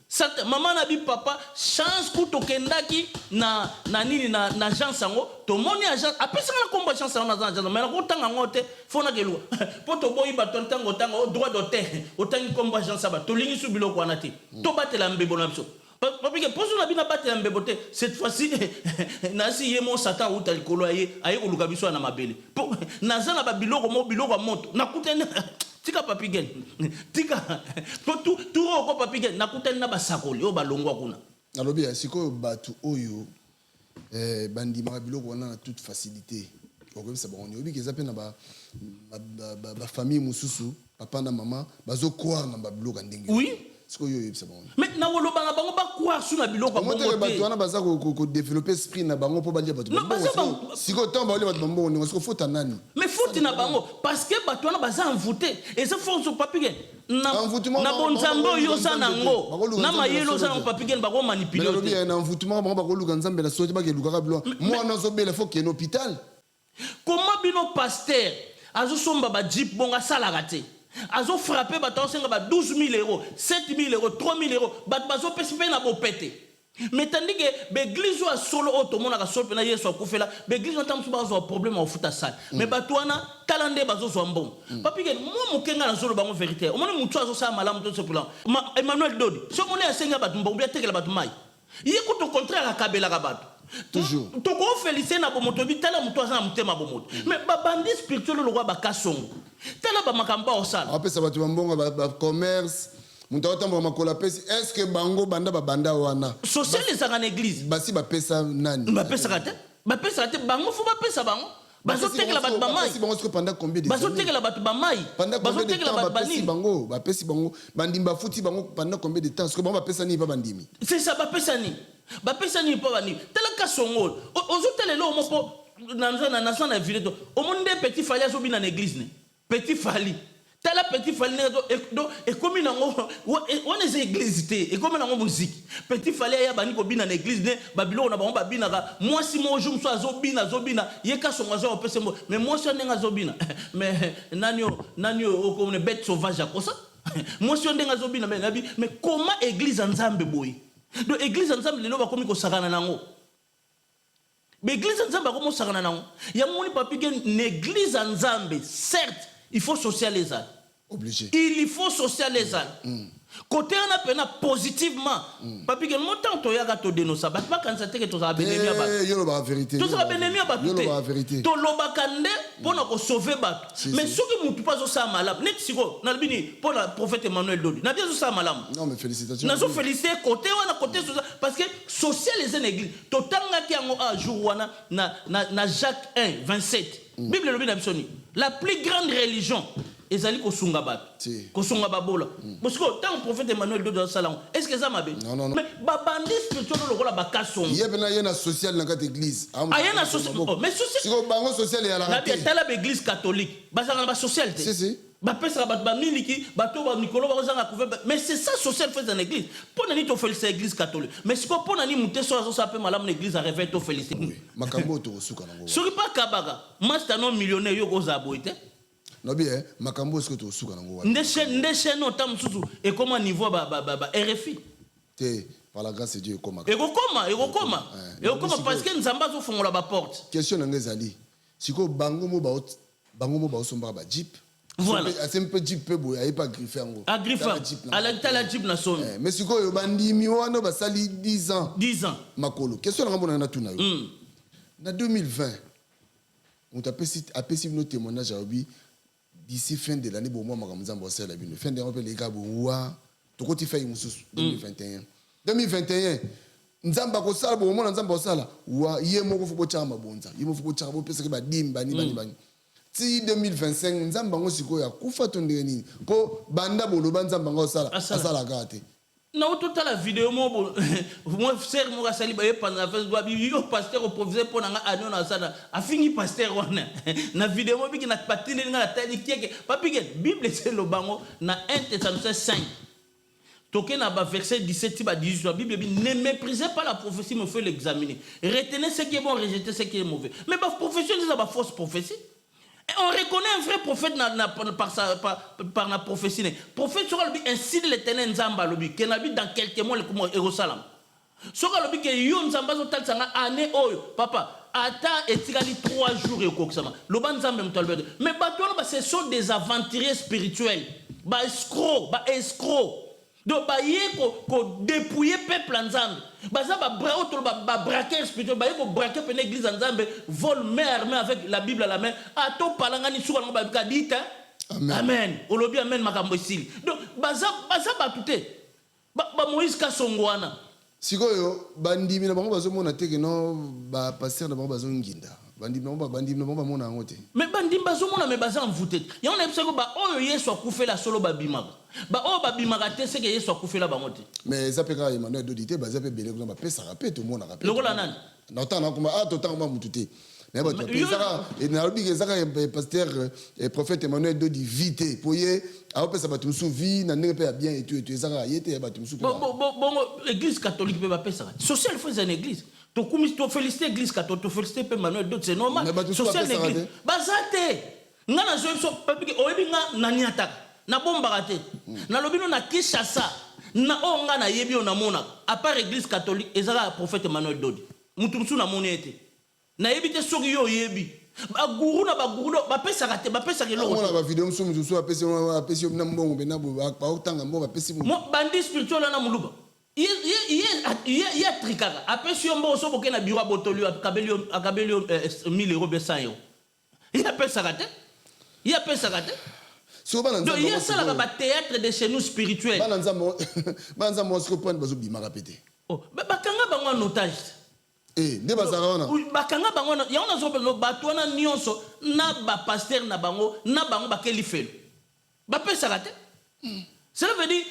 S1: santa mama na bi papa chance kuto kendaki na nini na agence yango tomoni agence apesa na komba chance na agence mais na kotanga ngote fona kelu poto boyi baton tango droit d'auteur otangi komba agence ba tolingi su biloko wana te to batela mbebo na biso parce que poso na bina batela mbebo te cette fois-ci nasi yemo satan uta likolo aye koluka biso na mabele nazana ba biloko mo biloko moto nakutene tika papigen tika tout ko papigen nakutani na basakoli o balongwa kuna
S3: nalobi sikoyo batu oyo bandima biloko wana na toute facilité okobisa bango obi keza pe na ba famille mususu papa na mama bazo croire na ba biloko ndenge
S1: oui
S3: sikoyo yebisa bango
S1: mais na woloba na bango ba croire sur na biloko
S3: bongo te batu wana baza ko développer esprit na bango po balia batu sikoyo tant balia batu bango ngo siko faute nani
S1: mais faute na bango parce que batu wana baza envoûté et ça force au papier na bonzambo yo za nango na mayelo za na papier bako manipuler
S3: na envoûtement bango bako luka nzambe la sote bako luka bilo moi na zo bela faut qu'il y ait un hôpital
S1: comment bino pasteur azo somba ba jeep bonga sala raté azo frappé bato senga ba 12 000 euros 7 000 euros 3 000 euros bazo pesipe na bo pété mais tandis que l'église a solo automona ka solo na yesu akufela l'église entend so bazo problème au futa sale mais bato wana talande bazo so mbom papi ke moi mokenga na solo bango vérité o mona mutu azo sa malamu to so plan Emmanuel Dodi so mona asenga bato mbom bia tekela bato mai yiko to contraire akabela ka bato
S3: toujours
S1: to ko féliciter na bomoto bitala mutu aza na mutema bomoto mais ba bandi spirituel lo kwa bakasongo tala ba makamba osala
S3: apesa bato mbongo ba commerce mutu atamba makola pesi est-ce que bango banda ba banda wana
S1: social les en église
S3: basi ba pesa nani
S1: ba pesa kate bango fo ba pesa bango bazo tekela bato ba mai
S3: bango siko pendant combien de temps
S1: bazo tekela bato ba mai
S3: bazo tekela bato ba nini bango ba pesi bango bandimba futi bango pendant combien de temps siko bango ba pesa ni ba bandimi
S1: c'est ça ba pesa ni pa bani tala kasongo ozo tele lo mopo na ville to o monde petit fali azo bi na église ne petit fali tala petit fali do e comme nango on est église té e comme nango musique petit fali ya bani ko bi na église ne babilo na bango ba bina ka moi si mo jour so azo bina ye kasongo azo pese mo mais moi so ndenga azo bina mais nanio o comme une bête sauvage akosa moi so ndenga azo bina mais comment église nzambe boy donc église ensemble lelo bakomi ko sakana nango mais église ensemble bakomi sakana nango ya moni papi que l'église ensemble certes il faut socialiser
S3: obligé
S1: il faut socialiser côté on a pena positivement papi que montant to yaka to dénoncer ba kanisa te que to za benemia ba
S3: yo ba vérité
S1: to za benemia ba
S3: yo ba vérité
S1: to loba kande pona ko sauver ba mais soki mutu pas zo sa malam net siko na bini pona prophète Emmanuel Dodi na bien zo sa malam
S3: non mais félicitations
S1: na zo féliciter côté wana côté parce que socialiser l'église to tanga ki yango a jour wana na Jacques 1 27 Bible lobi na bisoni la plus grande religion ezali kosunga bato kosunga babola parce que tant prophète Emmanuel Dodi salon est-ce que ça mabe
S3: non
S1: mais babandi spirituel lokola bakasongo
S3: yebena yena social na kat église
S1: ayena social mais social
S3: siko bango social ya la
S1: raté na tala église catholique basanga ba social te
S3: si
S1: ba pesa ba miliki bato ba Nicolas ba zanga couvert mais c'est ça social fait dans l'église pona ni to féliciter église catholique mais siko pona ni muteso azo sa pe malamu l'église a réveillé to féliciter
S3: makambo to suka nango
S1: soki pa kabaka master non millionnaire yo ko za boite
S3: no bien makambo est-ce que to suka nango
S1: ndeshe no tam susu et comment niveau ba RFI
S3: te par la grâce de Dieu koma
S1: et koma parce que nzamba zo fongola ba porte
S3: question ngezali siko bango mo ba somba ba jeep
S1: voilà
S3: c'est un peu jeep peu boy ay pas griffer ngo
S1: a griffer à la jeep na son
S3: mais siko yo bandimi wana ba sali 10 ans makolo question ngambona na tuna yo na 2020 on t'a apprécié nos témoignages à Obi d'ici fin de l'année bon moi makamzamba osala bino fin de rappel les gars boa to koti fait mususu 2021 nzamba ko sala bon moi nzamba osala wa ye moko fo bocha mabonza ye moko fo bocha bo pesa ke ba dimba ni bani ti 2025 nzamba ngo siko ya kufa to ndenge nini po banda bolo banzamba ngo osala asala kate
S1: Non, toute la vidéo, moi, frère, moi, sali, bah, pendant la phase, yo, pasteur, au professeur, pour n'anga, anon, na sana, a fini pasteur, wana. Na vidéo, moi, qui n'a pas tenu, n'a taille, qui est, papi, Bible, c'est le bango, na 1 Thessaloniciens 5. Toké na ba verset 17 à 18, la Bible dit, ne méprisez pas la prophétie, mais faites l'examiner. Retenez ce qui est bon, rejetez ce qui est mauvais. Mais la prophétie, c'est la fausse prophétie. Et on reconnaît un vrai prophète par la prophétie. Le prophète sera ainsi de l'éternel Nzamba, qui habite dans quelques mois le Jérusalem. Sera le que yon Nzamba zotal sanga année oyo papa ata etikali 3 jours et kokisama. Le ban Nzamba mtolbe. Mais batouana ce sont des aventuriers spirituels. Ba escrocs. Donc ba yeko ko dépouiller peuple Nzambe. Ba ça ba braquer spirituel, ba yeko braquer une église Nzambe, vol mère avec la Bible à la main. Ato palangani suka ngo ba dit amen. Olobi amen makambo isil. Donc ba touté. Ba Moïse Kasongwana.
S3: Sikoyo bandimi na bango bazomona te que non ba pasteur na bango bazonginda. Bandimi na bango mona ngote. Mais
S1: bandimi bazomona mais baza envoûté. Ya on a pensé que ba oyo Yesu akufela solo ba bimaka. Ba o ba bimaka te c'est que Yesu akufela bango te.
S3: Mais ça peut ka Emmanuel Dodité baza pe belé ko ba pesa rapé to mona rapé.
S1: Lokola nani?
S3: Na tana kuma a to tanga mututé. Mais ba to pesa et na lobi ke zaka pasteur prophète Emmanuel Dodi vité poye a pesa ba tumsu vie na ndenge pe bien et tu zaka yete ba tumsu.
S1: Bon église catholique pe ba pesa. Social faut une église. To kumi to féliciter l'église catholique, to féliciter pe Emmanuel Dodi c'est normal. Social l'église. Bazate. Ngana zo so papi oyebi nga nani ataka. Na bomba raté. Na lobino na Kinshasa. Na onga na yebi on mona. À part église catholique, ezala prophète Emmanuel Dodi. Mutumsu na moni ete. Na yebi te soki yo yebi. Ba guru ba pesa raté, ba pesa kelo.
S3: On a ba vidéo mususu apesi na mbongo bena ba otanga mbo ba pesi mo.
S1: Bandi spirituel na muluba. Il a tricaka. Apesi yo mbo so boke na bureau botolu akabeli 1000 euros be 100 euros. Il a pesa raté. Il a pesa raté. Donc il y a ça là ba théâtre de chez nous spirituel.
S3: Banza mo sko point bazo bima répéter.
S1: Oh, ba kanga bango en otage.
S3: Nde bazala wana.
S1: Ba kanga bango ya on a zo no batwana nyonso na ba pasteur na bango ba keli felo. Ba pesa raté. Cela veut dire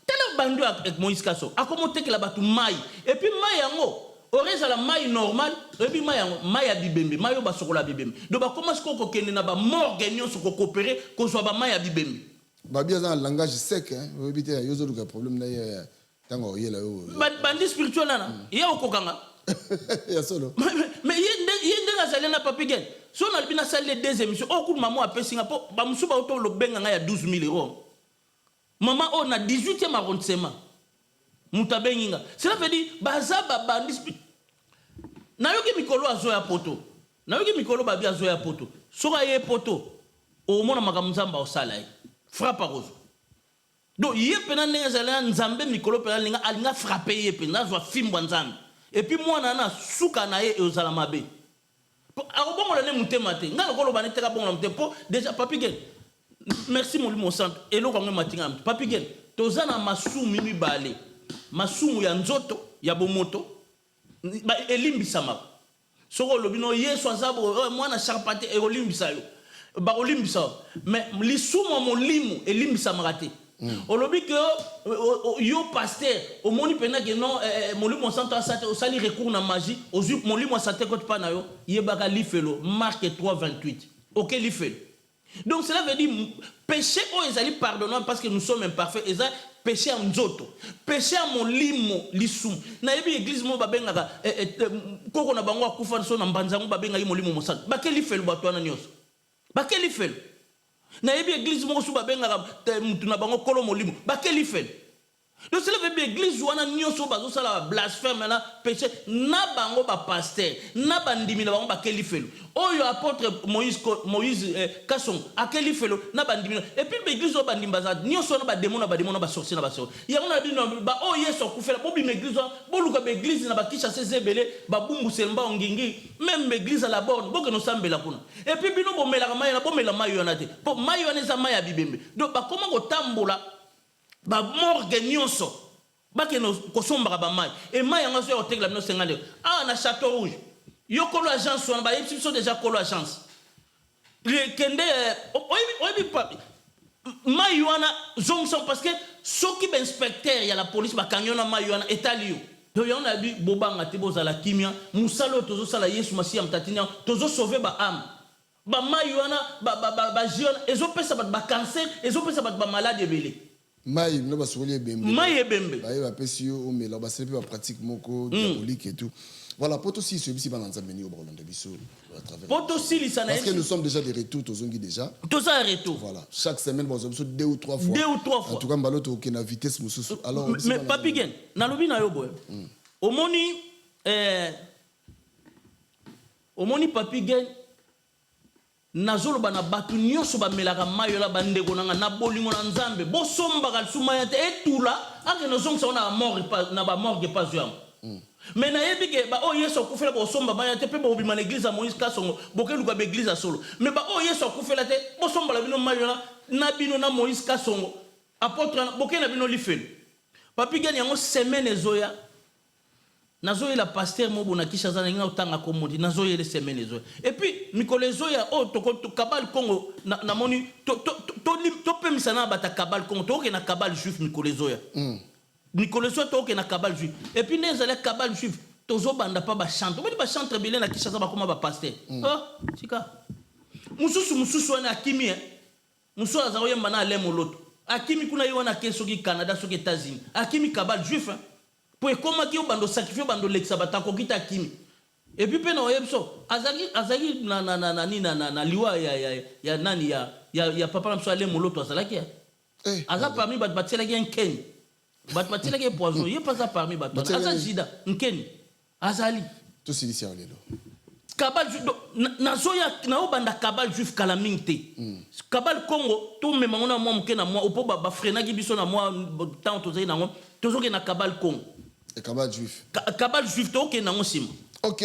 S1: tellement bandu avec Moïse Kasso. A comment te que la batu mai et puis mai yango oreza la mai normal et puis mai yango mai ya bibembe mai yo ba sokola bibembe. Donc ba comment est-ce qu'on kende na ba morgue nyonso ko coopérer ko so ba mai ya bibembe.
S3: Ba bien dans langage sec hein. Vous éviter yozo le problème là tango yela yo.
S1: Bandi spirituel nana. Ya okokanga.
S3: Ya solo.
S1: Mais yende na salé na papigen. So na bina salé des émissions. O coup maman a payé Singapour ba musuba auto lo benga nga ya 12 000 euros. Maman on a 18e arrondissement. Mutabenginga. Cela veut dire bazaba bandis. Na yoki mikolo azo ya poto. Na yoki mikolo babi azo ya poto. Soka ye poto. O mona makamuzamba osalai. Frappe rose. Donc yé pena nenga zala nzambe mikolo pena linga alinga frapper yé pena zo fimbwa nzambe. Et puis moi nana suka na ye ozala mabe. Arobongo la ne mutema te. Nga lokolo banete ka bongo la mutema po déjà papi gen. Merci mon limon centre et lo kangwe matinga papi gen tozana masumu mibale masumu ya nzoto ya bomoto ba elimbisa ma soko lobino yeso azabo mwana charpate e olimbisa yo ba olimbisa mais lisumu molimo elimbisa marate olobi que yo pasteur au moni pena que non molimo centre asate osali recours na magie ozu molimo asate ko pa na yo yebaka lifelo Marc 3:28 OK lifelo. Donc cela veut dire péché ils allaient pardonner parce que nous sommes imparfaits et ça péché en nzoto péché en mon limo lisum na yebi église mo babengaka koko na bango akufa so na mbanzango babenga mo limo mosala bakeli felo batwana nyos bakeli felo na yebi église mo so babengaka mutu na bango kolo molimo bakeli felo. Donc cela veut dire église wana nyonso bazo sala blasphème na péché na bango ba pasteur na bandimi na bango bakeli felo oyo apôtre Moïse Kasson akeli felo na bandimi et puis l'église o bandimi baza nyonso na ba démon na ba sorcier na ba sorcier ya on a dit non ba o yeso kufela bo bi église bo luka ba église na ba kisha sezebele ba bumbu selmba ongingi même église à la borne bo que no sambela kuna et puis bino bo mela mai na bo mela mai yo na te po mai yo neza mai ya bibembe donc ba comment ko tambola ba morgue nyonso ba ke no kosomba ba mai et mai yango so hotel la 50 ah na château rouge yo kolo agence on ba yipsi so déjà kolo agence le kende oyebi pa mai wana zonson parce que soki inspecteur ya la police bakanyona mayo wana etali yo to yo na bi bobanga te bozala kimia musalo tozo sala Yesu Masiya mtatinya tozo sauver ba âme ba mayo wana ba jiona ezopesa ba cancer ezopesa ba malade ebele
S3: mai no basoli ebembe
S1: mai ebembe
S3: ba ba pesi yo omela ba sepe ba pratique moko diabolique et tout. Voilà, pour aussi celui-ci va dans un menu au Brolanda Bissou à travers.
S1: Pour aussi les
S3: parce que nous sommes déjà des retours aux ongi déjà.
S1: Tout ça retour.
S3: Voilà, chaque semaine nous avons 2 ou 3 fois.
S1: 2 ou 3 fois.
S3: En tout cas, baloto aucune vitesse mususu. Alors
S1: mais papi gen, na lobi na yo boy. Omoni papi gen nazolo bana batu nyonso ba melaka mayo la bandeko na bolingo na nzambe bo somba kal sumaya te etula ake no zonga na mort pas na ba morgue pas yam. Mais na yebi ke ba o yeso kufela bo somba ba te pe bo bima na église Moïse Kasongo bokelu ka be église solo mais ba o yeso kufela te bo somba la bino mayo na bino na Moïse Kasongo apôtre bokelu na bino lifelu papi gani yango semaine zoya nazoye la pasteur mo bona kisha zana nginga utanga komodi nazoye le semaine zoya et puis mikole zoya o to kabal Congo na moni to pemisa na bata kabal Congo to ke na kabal juif mikole zoya Nicolas Soto na kabal juif et puis les allez kabal juif tozo banda pa ba chante ba chante belé na kisha ba koma ba pasteur oh tika mususu wana akimi mususu azaoye mbana ale moloto akimi kuna yo na keso ki Canada so ki États-Unis akimi kabal juif pour comment ki bando sacrifier bando lexa batako kita akimi et puis pena oyebso azaki na liwa ya nani ya papa mso ale moloto azalaki aza parmi bat batela ki en Kenya batela ke poison ye pas ça parmi bat aza sida nkeni azali
S3: to silisia lelo
S1: kabal nazoya na obanda kabal juif kala mingte kabal Congo to mema ngona mo mke na mo opo ba frena ki biso na mo tant to na ngo tozo ke na kabal Congo
S3: et kabal juif
S1: to ke na ngo sim.
S3: OK,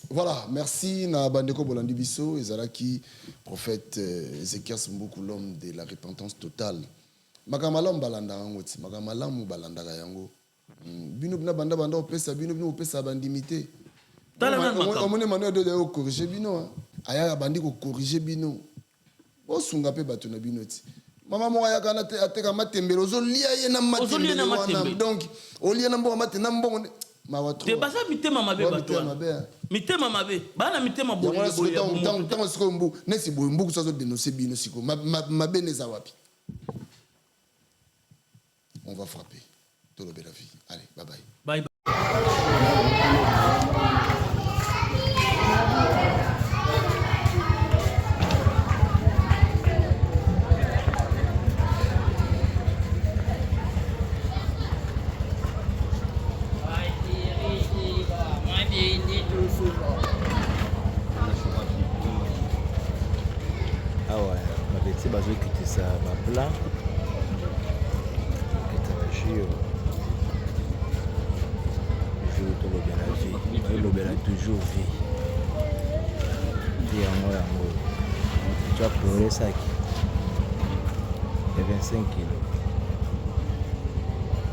S3: voilà, merci na bandeko bolandi biso ezalaki prophète Ézéchias Mbuku l'homme de la repentance totale. Makamalam balanda yango ti makamalamu balanda yango bino bina banda opesa bino opesa bandimité omone manuel de corriger bino aya bandi ko corriger bino osunga pe bato na bino ti mama mo aya kana ateka matembelo ozolia ye na matembelo donc olia na mbongo matena mbongo mawatro
S1: te basa mitema mabe bato mitema mabe bana mitema boye
S3: tango siko mbu nesi boye mbu kusazo dénoncer bino siko mabe neza wapi. On va frapper. Tout le bel vie. Allez, bye bye.
S1: Bye bye.
S15: Ah ouais, ma petite base qui ça va plat. Toujours vie. Vie à moi. Tu as pleuré ça qui est 25 kilos.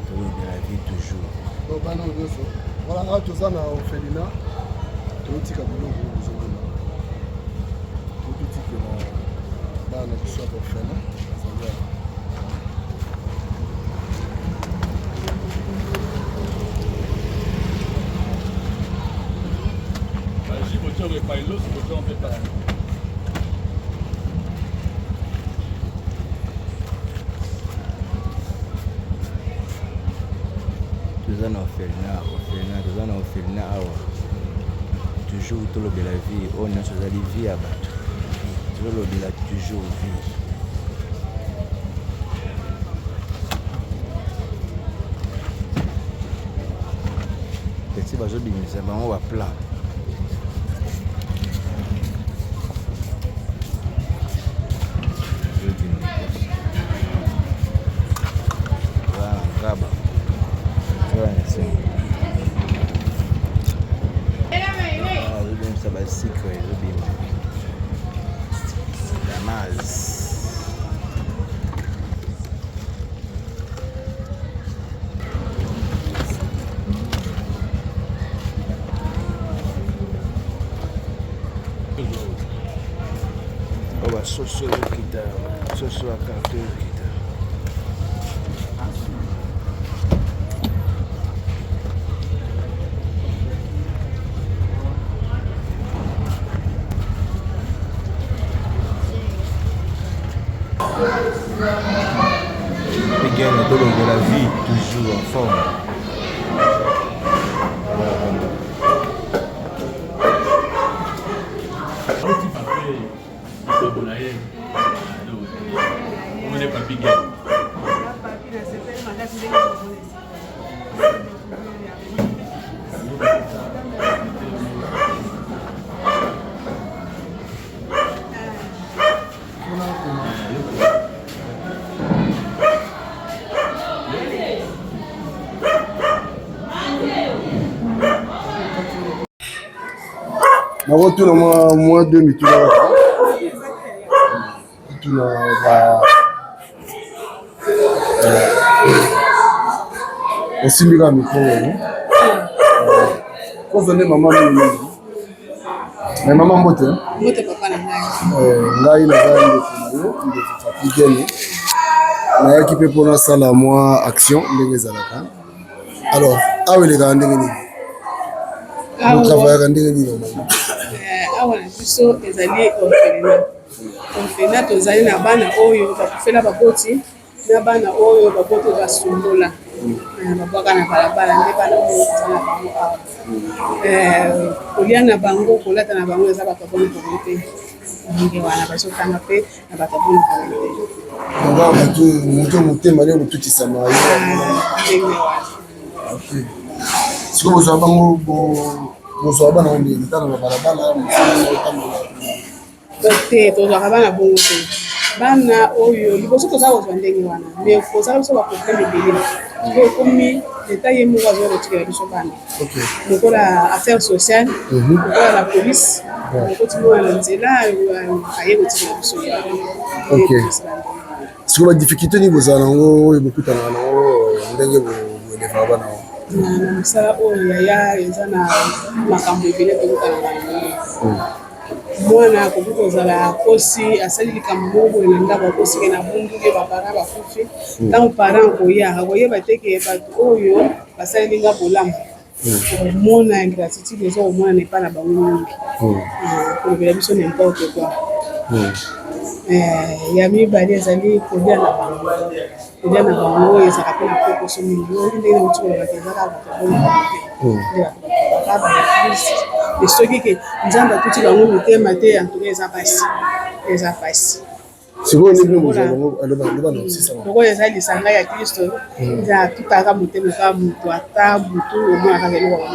S15: Tu as la vie toujours.
S3: Voilà, tout ça, on a fait l'ina. Tout le monde
S15: toujours tout le de la vie, on a sur la vie à battre. Toujours le de la toujours vie. Petit bateau de mise on va plat. Voilà, ça va secret, soso kita, soso akato kita. Papigène Tolo la vie, toujours en forme.
S3: Na retour na moins 2 minutes là. Tout na va osimika micro hein. Ko venir maman mimi. Mais maman mbote.
S16: Mbote papa na ngai.
S3: Ngai na ngai ndio Papigène. Na yaki pe pona sala moi action ndenge zalaka. Alors, awe le gande ngini. Vous travaillez ndenge ngini.
S16: Awa na biso ezali orphelinat tozali na bana oyo bakufela baboti na bana oyo baboti basumbola babwaka na balabala nde bana oyo tozali na bango awa kolia na bango kolata na bango eza bato boni komo te ndenge wana bazotanga mpe na bato boni komo te
S3: moto motema nde kotutisama yo
S16: ndenge wana
S3: sikoyo bozwa bango bozwa bana ondenge tana na balabala
S16: te tozwaka bana bongo te bana oyo liboso toza kozwa ndenge wana mais kozala biso baproblème ebele oyo ekomi leta ye moko azokotikela biso bana lokola affaire sociale lokola la police okotimona na nzela aye kotikela biso
S3: sikoyo badifficulté nini bozala nango oyo bokutanaka nango ndenge boelevaka bana o
S16: na mosala oyo yaya eza na makambo ebele tokutana nango mwana akoki kozala kosi asali likambo moko boye na ndako akosike na bunduke bapara bakufi ntango parent akoyeba teke bato oyo basalilinga bolamu komona ingratitude eza komona na epa na bango mingi kolobela biso nimporte quoi ya mibale ezali kolia na bango oyo ezalaka mpe na pokoso mingi oyo ndenge na motikolobaka ezaka bato te soki ke nzambe atuti bango mitema te antuka eza pasi lokola eza lisanga ya kristo eza atutaka motema kaka moto ata butu omonaka eloko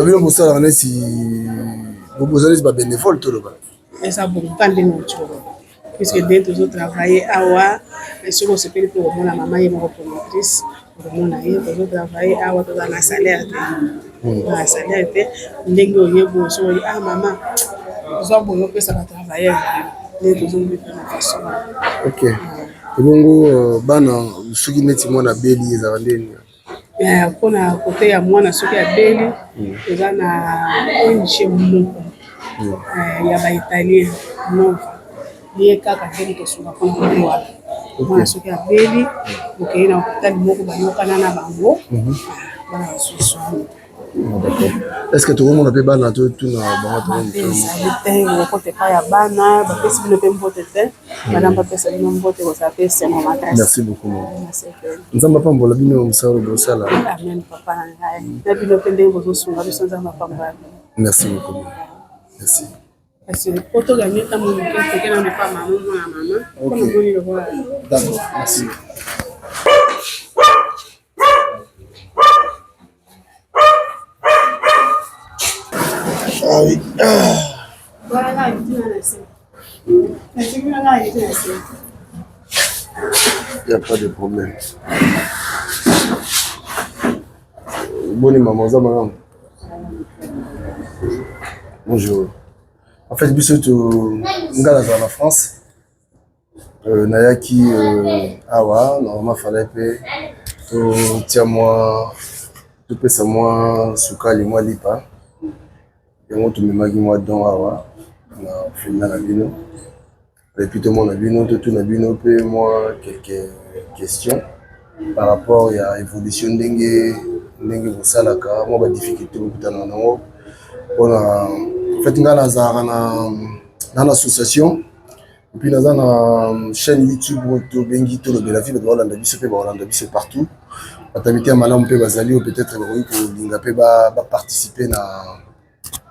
S3: bino bosalaka neti boza neti babénévole toloba
S16: eza bonka ndenge otoloba puisque nde tozotravaille awa soki osepeli mpe komona mama ye moko promotrice okomona ye tozotravaille awa toza na salaire te ndenge oyeba osoki mama ozwa boye opesa batravailleur nde tozombipe na façon
S3: ok ebongo bana soki neti mwana beli ezaka ndeni
S16: mpona kote ya mwana soki abeli eza na ONG moko ya baitalien nova ye kaka ndenge tosunga mpona kote wana mwana soki abeli okei na hôpital moko bayokana na bango bana basusu
S3: est-ce que tokomona mpe bana totuna
S16: bangoezali te okote epai ya bana bapesi bino mpe mbote te bana bapesa bino mbote kozala mpe semo makasi.
S3: Merci beaucoup. Nzambe apambola bino mosala bosala.
S16: Amen papa na ngai na bino mpe ndenge bozosunga biso nzambe apambola.
S3: Merci beaucoup. Merci.
S16: Kasi poto gagner ta mon cœur que na pas maman mwana mama comme boni le voilà.
S3: D'accord, merci. Ah oui.
S16: Voilà, il dit
S3: il n'y a pas de problème. Bonne maman, ça madame. Bonjour. En fait, biso ngala za la France. Nayaki awa, normalement fallait pe to tia moi to pesa moi sukali moi lipa. Yango to memaki moi don awa na fina na bino. Et puis tout le monde a bino to na bino pe moi quelques questions par rapport à l'évolution ndenge bosalaka moi ba difficulté bokutana nango pona en fait ngala za na association Et puis dans une chaîne YouTube où bengi to le belavi ba Hollande biso pe ba Hollande biso partout. Batamité malamu pe bazali peut-être ko linga pe ba participer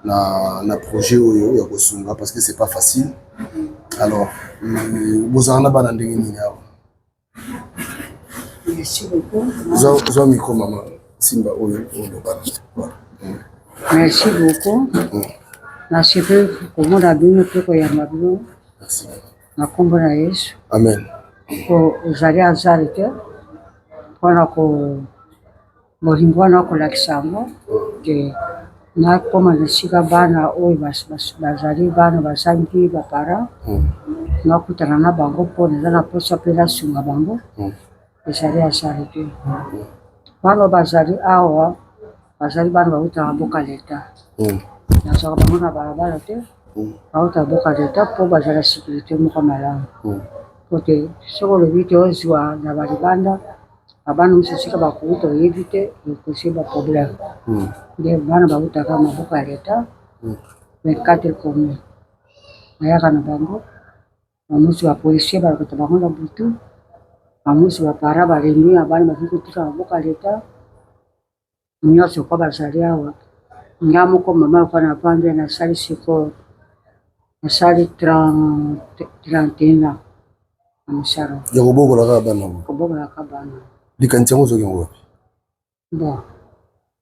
S3: na projet oyo ya kosunga parce que c'est pas facile. Alors bozana bana ndenge nini awa.
S17: Merci beaucoup.
S3: Zo micro maman Simba oyo bana.
S17: Merci beaucoup. Merci pour mon abîme pour que yamba bino.
S3: Merci.
S17: Na kombo na Yesu.
S3: Amen.
S17: Ko uzali azalite. Pona ko molimbo ko lakisamo ke na koma na shika bana oyo bazali bana basangi bapara. Na kutana na bango pona na posa pela sunga bango. Uzali azalite. Bana bazali awa bazali bana bauta boka leta. Na saka bango na barabara te. Bauta boka leta po bazala sécurité moko malamu. Kote soko le vite ozwa na balibanda abana musika bakuta yebite yokusiba problème. De bana bauta kama boka leta. 24 communes. Ayaka na bango. Bamusi wa policier balakota bango na butu. Bamusi wa para barengi abana bakikutika boka leta. Nyonso kwa bazali awa. Ngamo ko mama kwa na pande na sali siko na sali 31 amsharo.
S3: Ya kubogo la bana.
S17: Kubogo la bana.
S3: Likantia ngozo kengo.
S17: Bo.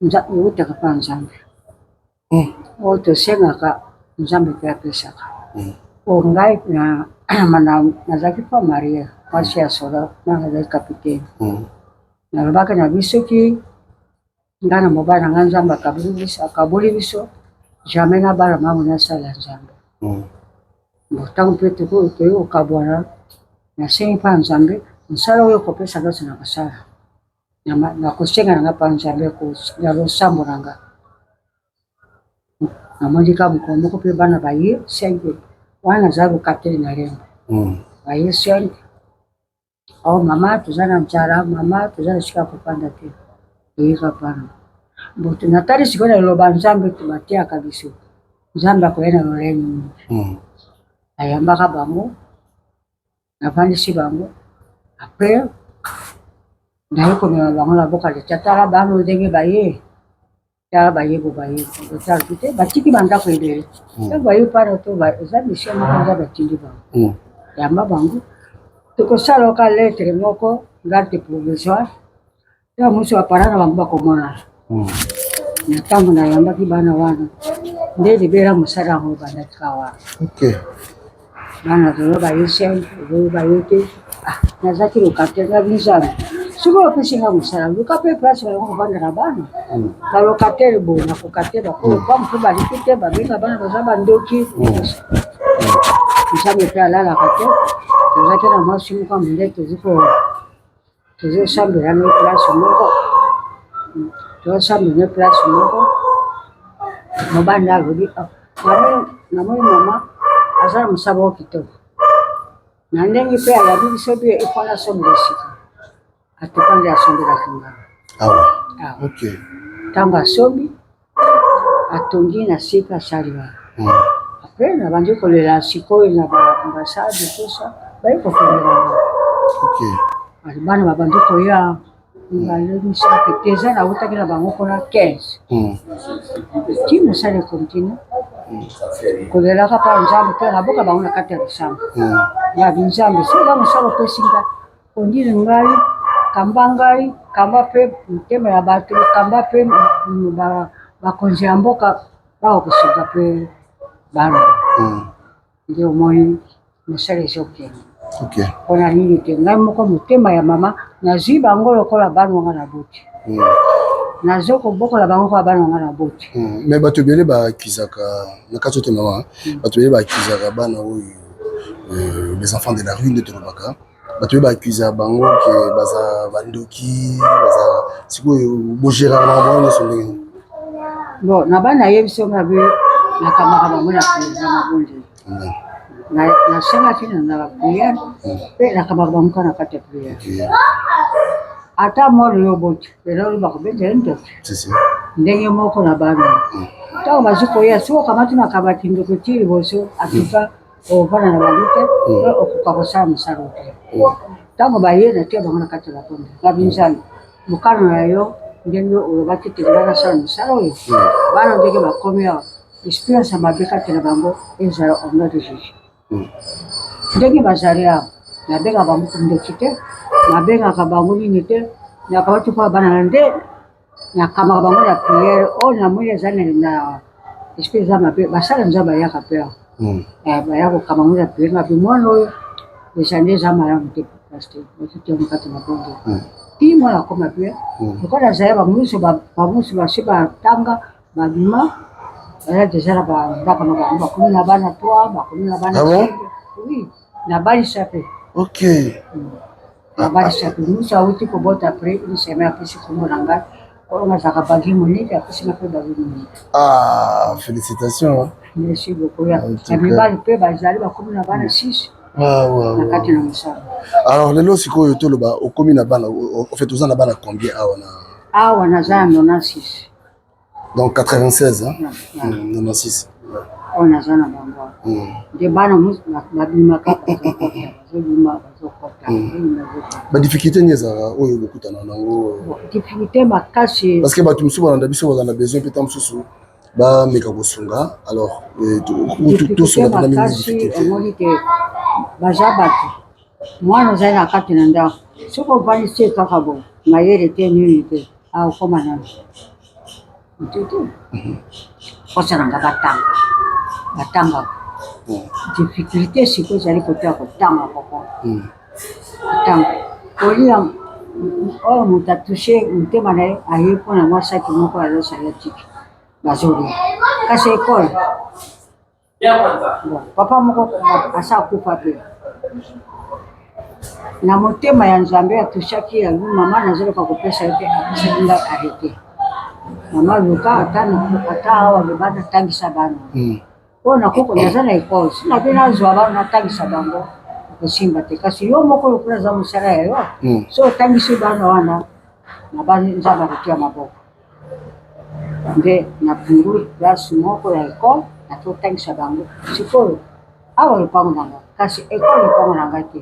S17: Nja uta ka panjambe. Oto senga ka njambe kwa pesa ka. Ngai na mana nazaki pa Maria kwa sia sola na ngai kapiteni. Na babaka na bisoki ngana mobana nganjamba kabuli biso jamais na bara mamu na sala njamba. Tangu petu ko to kabwana na sengi pa njambe nsala oyo ko pesa gaso na basala. Na kusenga na pa njambe ko ya lo sambo nanga. Na mondika mkomo ko pe bana bayi sengi wana zabu kateli na rembo. Bayi sengi oh mama tuzana mchara mama tuzana shika kupanda te. Ika pana. Bote natari sikona loba nzambe tubatia kabisa. Nzambe akoena loleni. Ayamba ka bango. Nafandi si bango. Après ndayo ko na bango la boka leta tala bango ndenge baye. Tala baye ko baye. Tala kite batiki banda ko ile. Ta baye para to ba nzambe si amaka batindi bango. Yamba bango. Tuko sala ka lettre moko garde provisoire. Ya musu aparana bangu bakomona. Na tangu na yamba kibana wana. Ndezi bera musara ho bana kawa.
S3: Okay.
S17: Bana zo ba yisen, zo ba yote. Na zaki lokate na bizana. Sugo pesinga musara. Lukape place ba bana rabana. Ka lokate bo na kokate ba ko kwa mtu ba likite ba benga bana bazaba ndoki. Nisame pia lala kate. Zaki na masimu kwa mndeto ziko toujours chambre à notre place moko. Toujours chambre à notre place moko. Mobanda gobi. Na mama azara musabo kitoko. Na ndenge pe ala bibi sobi ifala sombe sika. Atupande asombe la kinga.
S3: Ah. OK.
S17: Tanga sobi atongi na sika saliwa. Après na bandi ko le siko na ambassade tout ça. Ba iko fondera.
S3: OK.
S17: Bana babandi koya ngalo misaka teza na utakila bango kona 15. Kimo sale continue. Kolela ka pa nzambe to na boka bango na kati ya shamba. Ya binzambe sala musalo pesinga. Ondile ngai kambangai kamba pe mtema ya batu kamba pe ba konje amboka bao kusuka pe bana. Ndio moi musale shoke.
S3: OK.
S17: Kona nini te ngai moko mutema ya mama na ziba ngolo kola bana nga na boti. Na zoko boko la bango kwa bana nga na boti.
S3: Mais bato bele ba kizaka na katoto mama. Bato bele ba kizaka bana oyo les enfants de la rue de Tolobaka. Bato bele ba kizaka bango ke baza bandoki baza siko bojera na bango so ndenge.
S17: Bon na bana yebiso ngabe na kamaka bango na président bonde. Na senga kina na prière pe na kamaka bango kana kate prière. Ata moro yo boti pero ba ko bende ndo.
S3: Sisi.
S17: Ndenge moko na bana. Tawo maziko ya sio kama tuna kabati ndoko tiri boso afika ovanda na bango te okoka kosala mosala te ntango baye na tia bango na kati ya bakonde babinzali mokano na yo ndenge olobaki te basala mosala oyo bana ndenge bakomi awa experience ya mabe kati na bango ezala omna de juge ndenge bazali awa nabengaka bango komdeki te nabengaka bango nini te nakabati mpo bana na nde nakamaka bango na priere oyo namoni ezali na esprit eza mabe basala nzambe bayaka mpe awa baya kokama bango na priere mabe mwana oyo eza nde eza malamu te paster batutiango kati na bongo ti mwana akoma mpe lokola azali bamusu basi batanga babima baya deja na bandako na bango bakomi na bana 3 bakomi na bana oui na balisa mpe
S3: ok
S17: nabalisa mpe musu awuti kobota apres une semaine apesi kombo na ngai oyo nazalaka bagi monene apesi na mpe bagi monene
S3: félicitations
S17: merci beaucoup ya mibali mpe bazali bakomi na bana 6 na kati na mosala
S3: alors lelo sikoyo toloba okomi na bana ofait oza na bana combien
S17: awa naza na 96
S3: donc 96 96
S17: oyo naza na bango nde bana babimaka bazobima bazokota
S3: badifficulté nini ezalaka oyo bokutana nango
S17: difficulté makasi
S3: parce que bato mosusu balanda biso bazala na besoin mpe ta mosusu bameka kosunga alors tosunga mpena
S17: makasi omoni te baza bato mwana ozali na kati na ndako soki ovandisi ye kaka bo mayele te nini te akoma nano mtete kosalanga batanga difficulté sikoyo ezali kote ya kotanga koko kotanga kolia oyo moto atushe motema na ye aye mpona mwa saki moko azosala tiki bazolia kasi ekole papa moko asa akufa mpe na motema ya nzambe atushaki ya mama nazoloka kopesa yo te apesaki ngai arrete mama luka ata awa bebana tangisa bana oyo nakoko naza na ekole sina mpe nazwa bana natangisa bango kosimba te kasi yo moko lokola aza mosala ya yo so otangisi bana wana na banzambe akotia maboko nde napunguli place moko ya ekole natotangisa bango sikoyo awa lopango na ngai kasi ekole lopango na ngai te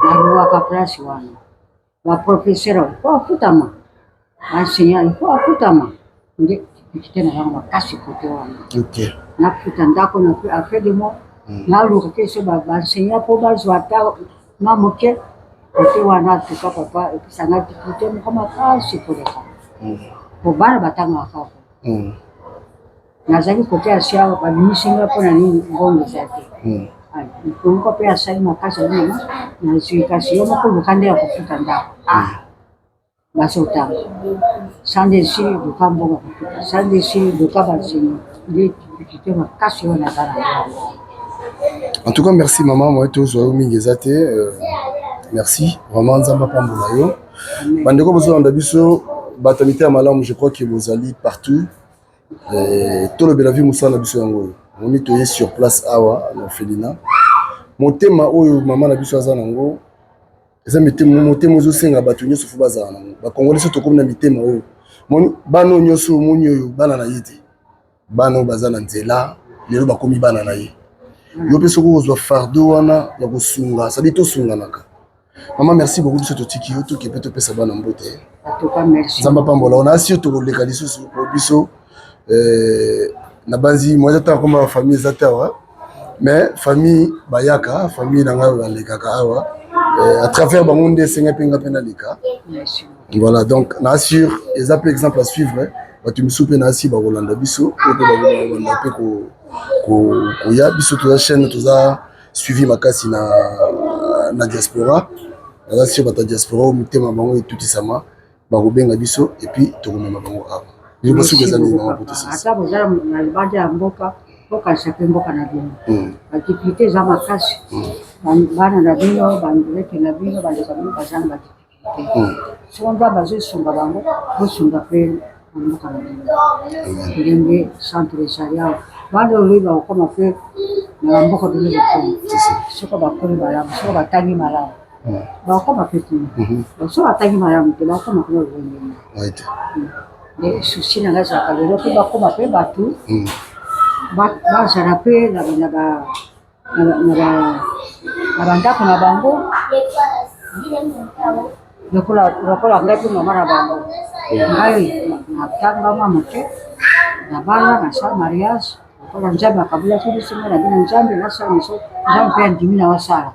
S17: naluwaka place wana baprofesseur po afutama baenseignant po afutama nde difficulté na yango makasi kote wana nafuta ndako na après de mois naluka ke so baenseignant mpo bazwa ata ma moke kote wana tuka papa epesanga difficulté moko makasi koleka po bana batangaka kaka nazali kote ya sia babimisinga mpona nini ngongo eza te moko mpe asali makasi alina nazwi kasi yo moko luka nde ya kofuta ndako bazotanga sans desir luka mbongo kofuta sans desir luka banseignant nde difficulté makasi oyo naza na
S3: en tout cas merci maman moi tozwa yo mingi eza te merci vraiment nzambe apambola yo bandeko bozolanda biso bato mite ya malamu je crois que bozali partout tolobela vi mosala na biso yango oyo moni toye sur place awa na orphelinat motema oyo mama na biso aza nango eza motema ozosenga bato nyonso fo bazala nango bakongoli so tokomi na mitema oyo moni bana oyo nyonso omoni oyo bana na ye te bana oyo baza na nzela lelo bakomi bana na ye yo mpe soki ozwa fardeau wana ya kosunga sadi tosunganaka mama merci beaucoup biso totiki yo toki mpe topesa bana mbote nzambe apambola ona asi yo tokoleka lisusu po biso na banzi moi eza koma bafamille eza te awa mais famille bayaka famille na ngai balekaka awa à travers bango nde esenga mpe nga mpe naleka voilà donc na assure eza mpe exemple à suivre bato misu mpe na asi bakolanda biso oyo mpe bakolanda mpe koya biso toza chaîne toza suivi makasi na diaspora naza sur bato ya diaspora oyo mitema bango etutisama bakobenga biso epuis tokomema bango awa
S17: ata bozala na libanda ya mboka bokanisa mpe mboka na bino badifficulté eza makasi bana na bino bandileke na bino baleka bino baza na badifficulté soko nzambe azosunga bango bosunga mpe na mboka na bino ndenge centre ezali awa bana oyo bakokoma mpe na bamboka bino bokoma soko bakoli malamu soko batangi malamu bakokoma mpe kuna soko batangi malamu te bakokoma kuna bobengeni susi na ngai ezalaka lelo mpe bakoma mpe bato bazala mpe na na bandako na bango lokola ngai mpe mama na bango ngai natangama moke na bala nasala mariage lokola nzambe akabulaki biso ngai nabina nzambe nasala miso nzambe mpe andimi na wasala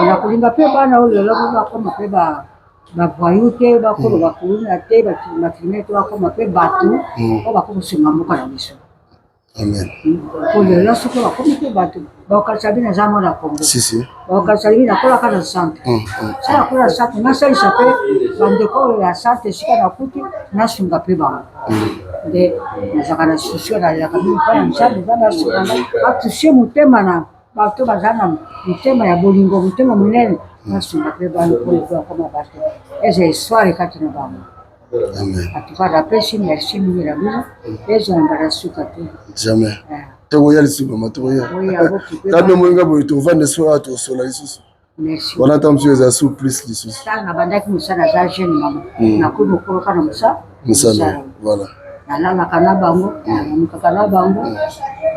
S17: nakolinga mpe bana oyo lelo bakoma mpe bavoyu te bakolo bakuluna te batrime te bakoma mpe bato oyo bakokosenga mboka na biso po lelo soki bakomi mpe bato bakokalisa bino eza mwana kongo bakokalisa bino nakolaka na centre sa nakola na centre nasalisa mpe bandeko oyo ya centre esika nakuti nasunga mpe bango nde nazalaka na susio nalelaka bino mpona nzambe eza nasunganga batusie motema na bato baza na motema ya bolingo motema monene nasunga mpe bango oyo bakoma bato eza histoire kati na bango atuka napesi merci mingi na bino ezonga na suka te
S3: jamais tokoya lisusu mama tokoya kambe moyinga boye tovanda so awa tokosola lisusu wana ata mosusu eza su plus lisusu
S17: tala na bandaki mosala aza jeune mama nakomi okoloka na
S3: mosala voilà
S17: nalalaka na bango namamukaka na bango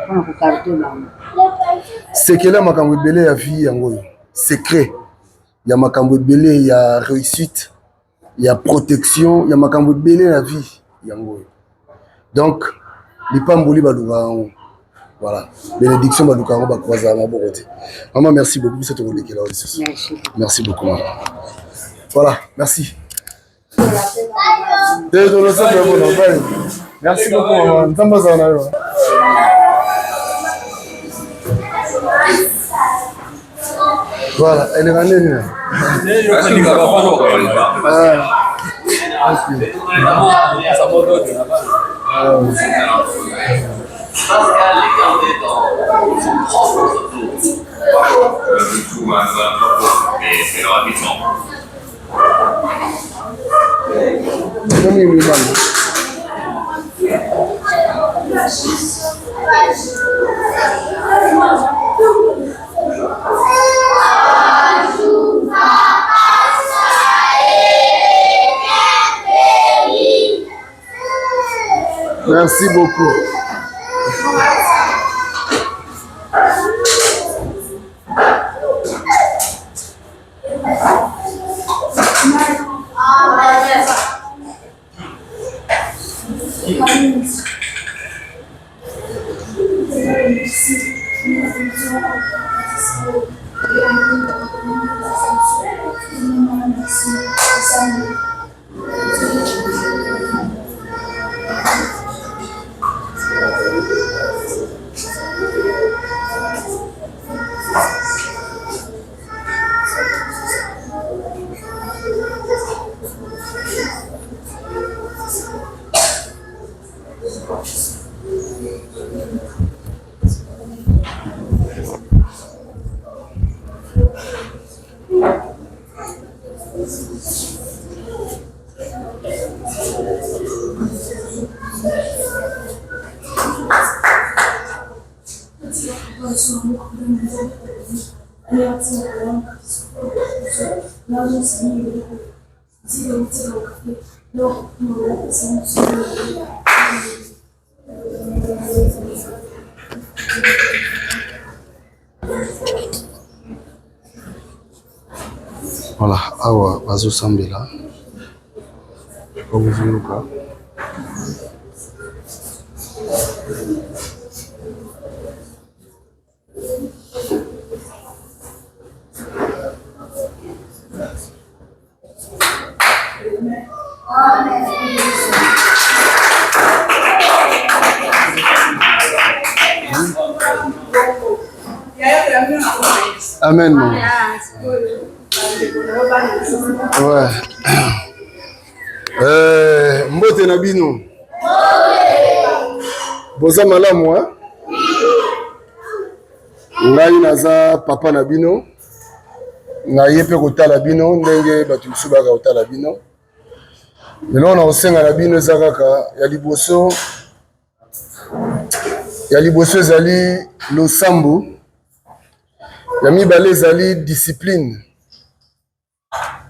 S17: mpona kokarte bango
S3: sekele ya makambo ebele ya vie yango oyo secret ya makambo ebele ya réussite ya protection ya makambo ebele na vie yango oyo donc lipamboli baluka yango voilà bénédiction baluka yango bakozala maboko te mama merci beaucoup biso tokolekela oyo lisusu merci beaucoup mama voilà merci merci beaucoup mama nzambe azala na yo voilà elenga nini Merci beaucoup. Voilà, awa bazosambela okuzuluka Amen. Ouais. Mbote na bino. Boza malamu hein? Ngai naza papa na bino. Na yepe kotala bino ndenge batu misusu baka kotala bino. Lelo na osenga na bino eza kaka ya liboso. Ya liboso ezali losambo. Ya mibale ezali discipline.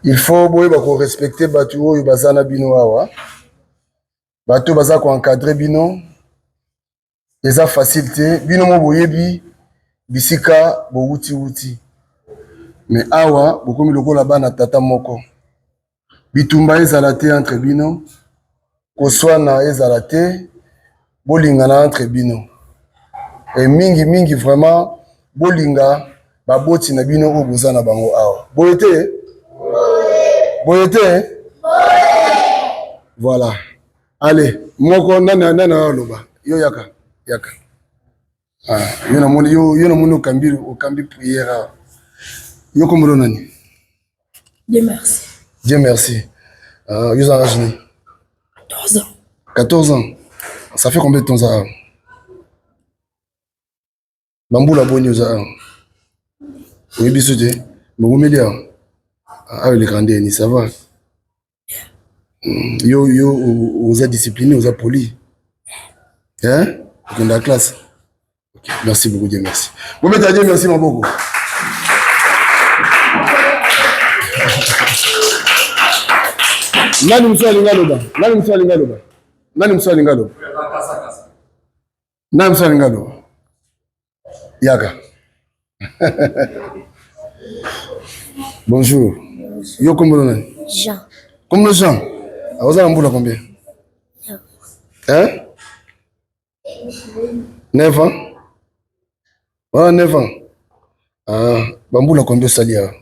S3: Il faut boyeba ko respecter batu oyo bazana bino awa. Batu baza ko encadrer bino. Eza facile te. Bino mo boyebi bisika bowuti mais awa bokomi lokola bana tata moko bitumba ezala te entre bino koswana ezala te bolingana entre bino et mingi vraiment bolinga baboti na bino oyo boza na bango awa boye te voilà allez moko nana aloba yo yaka yo na moni okambi prière yo komolo nani Dieu merci yo za âge 14 ans ça fait combien de temps ça bambula boni yo za oui biso te bomeli avec les grands ni ça va yo oza discipliné oza poli hein dans la classe okay. Merci beaucoup Dieu merci bon mais Dieu merci maboko nani mswali ngalo yaka bonjour yo kombo nani Jean comme Jean vous avez un boulot combien hein 9 ans ah 9 ans bamboula combien salia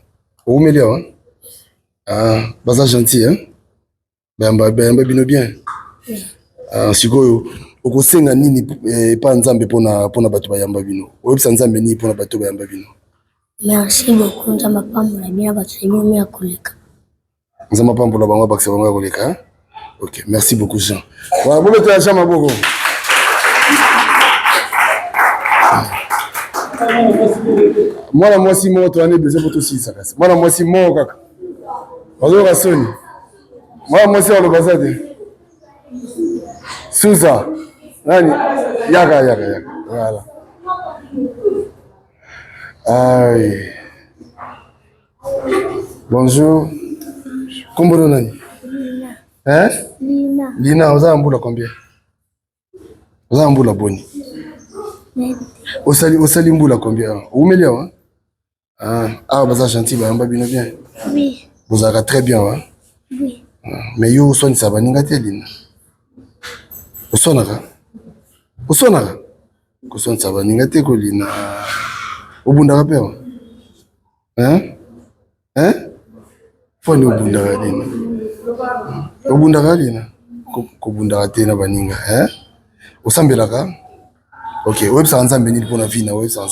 S3: au milieu hein baza gentil hein bamba bino bien sikoyo okosenga nini pa nzambe pona bato bayamba bino oyebisa nzambe nini pona bato bayamba bino
S18: merci beaucoup nzambe pambola bino bato bino ya koleka
S3: nzambe pambola bango bakisa bango ya koleka hein? Ok, merci beaucoup Jean. Voilà, vous mettez la chambre à Bogo. Moi si moi tu as besoin pour tout ça. Moi si moi kaka. Ozo rasoni. Moi si on le bazade. Souza. Nani? Yaka. Voilà. Aïe. Bonjour. Comment nani? Hein? Lina, vous avez un boulot combien? Vous avez un boulot boni? Osali mboula combien? Où million hein? Vous êtes gentil, vous avez bien.
S18: Oui.
S3: Vous avez très bien hein?
S18: Oui.
S3: Mais vous soignez ça, vous n'avez Lina. Vous soignez ça? Vous soignez ça, vous n'avez pas Lina. Vous bunda peur? Hein? Faut nous bunda Lina. Obundaka lina kobundaka te na baninga hein osambelaka OK websa nzambe ni pona vina websa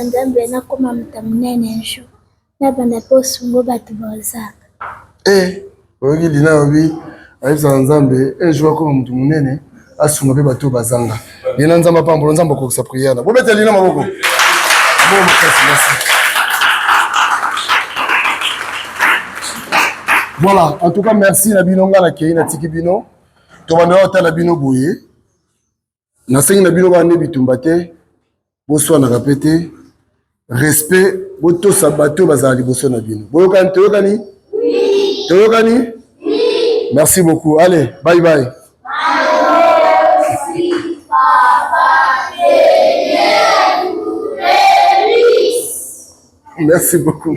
S3: nzambe
S18: na koma mtamunene nsho na banda posungo batu bozaka
S3: oki lina obi websa nzambe ejwa koma mtu munene asunga pe batu bazanga lina nzamba pambo nzamba ko prière bo bete lina maboko bon merci. Voilà, en tout cas, merci Nabino Ngalake, Natiki Bino. Tobanda Otala Bino Bouye. Nasengi Nabino Bane Bitumbate. Bonsoir na répété. Respect, Boto Sabato Bazali Bosso Nabino. Boyokani, Toyokani? Oui. Toyokani? Oui. Merci beaucoup. Allez, bye bye. Merci, Papa. Merci beaucoup.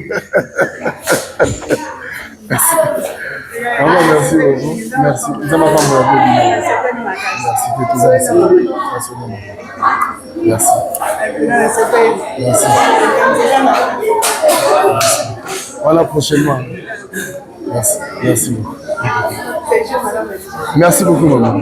S3: Merci. Merci beaucoup. Merci. Ça m'a pas merci. Merci. Merci. Voilà prochainement. Merci. Merci beaucoup. Merci beaucoup, maman.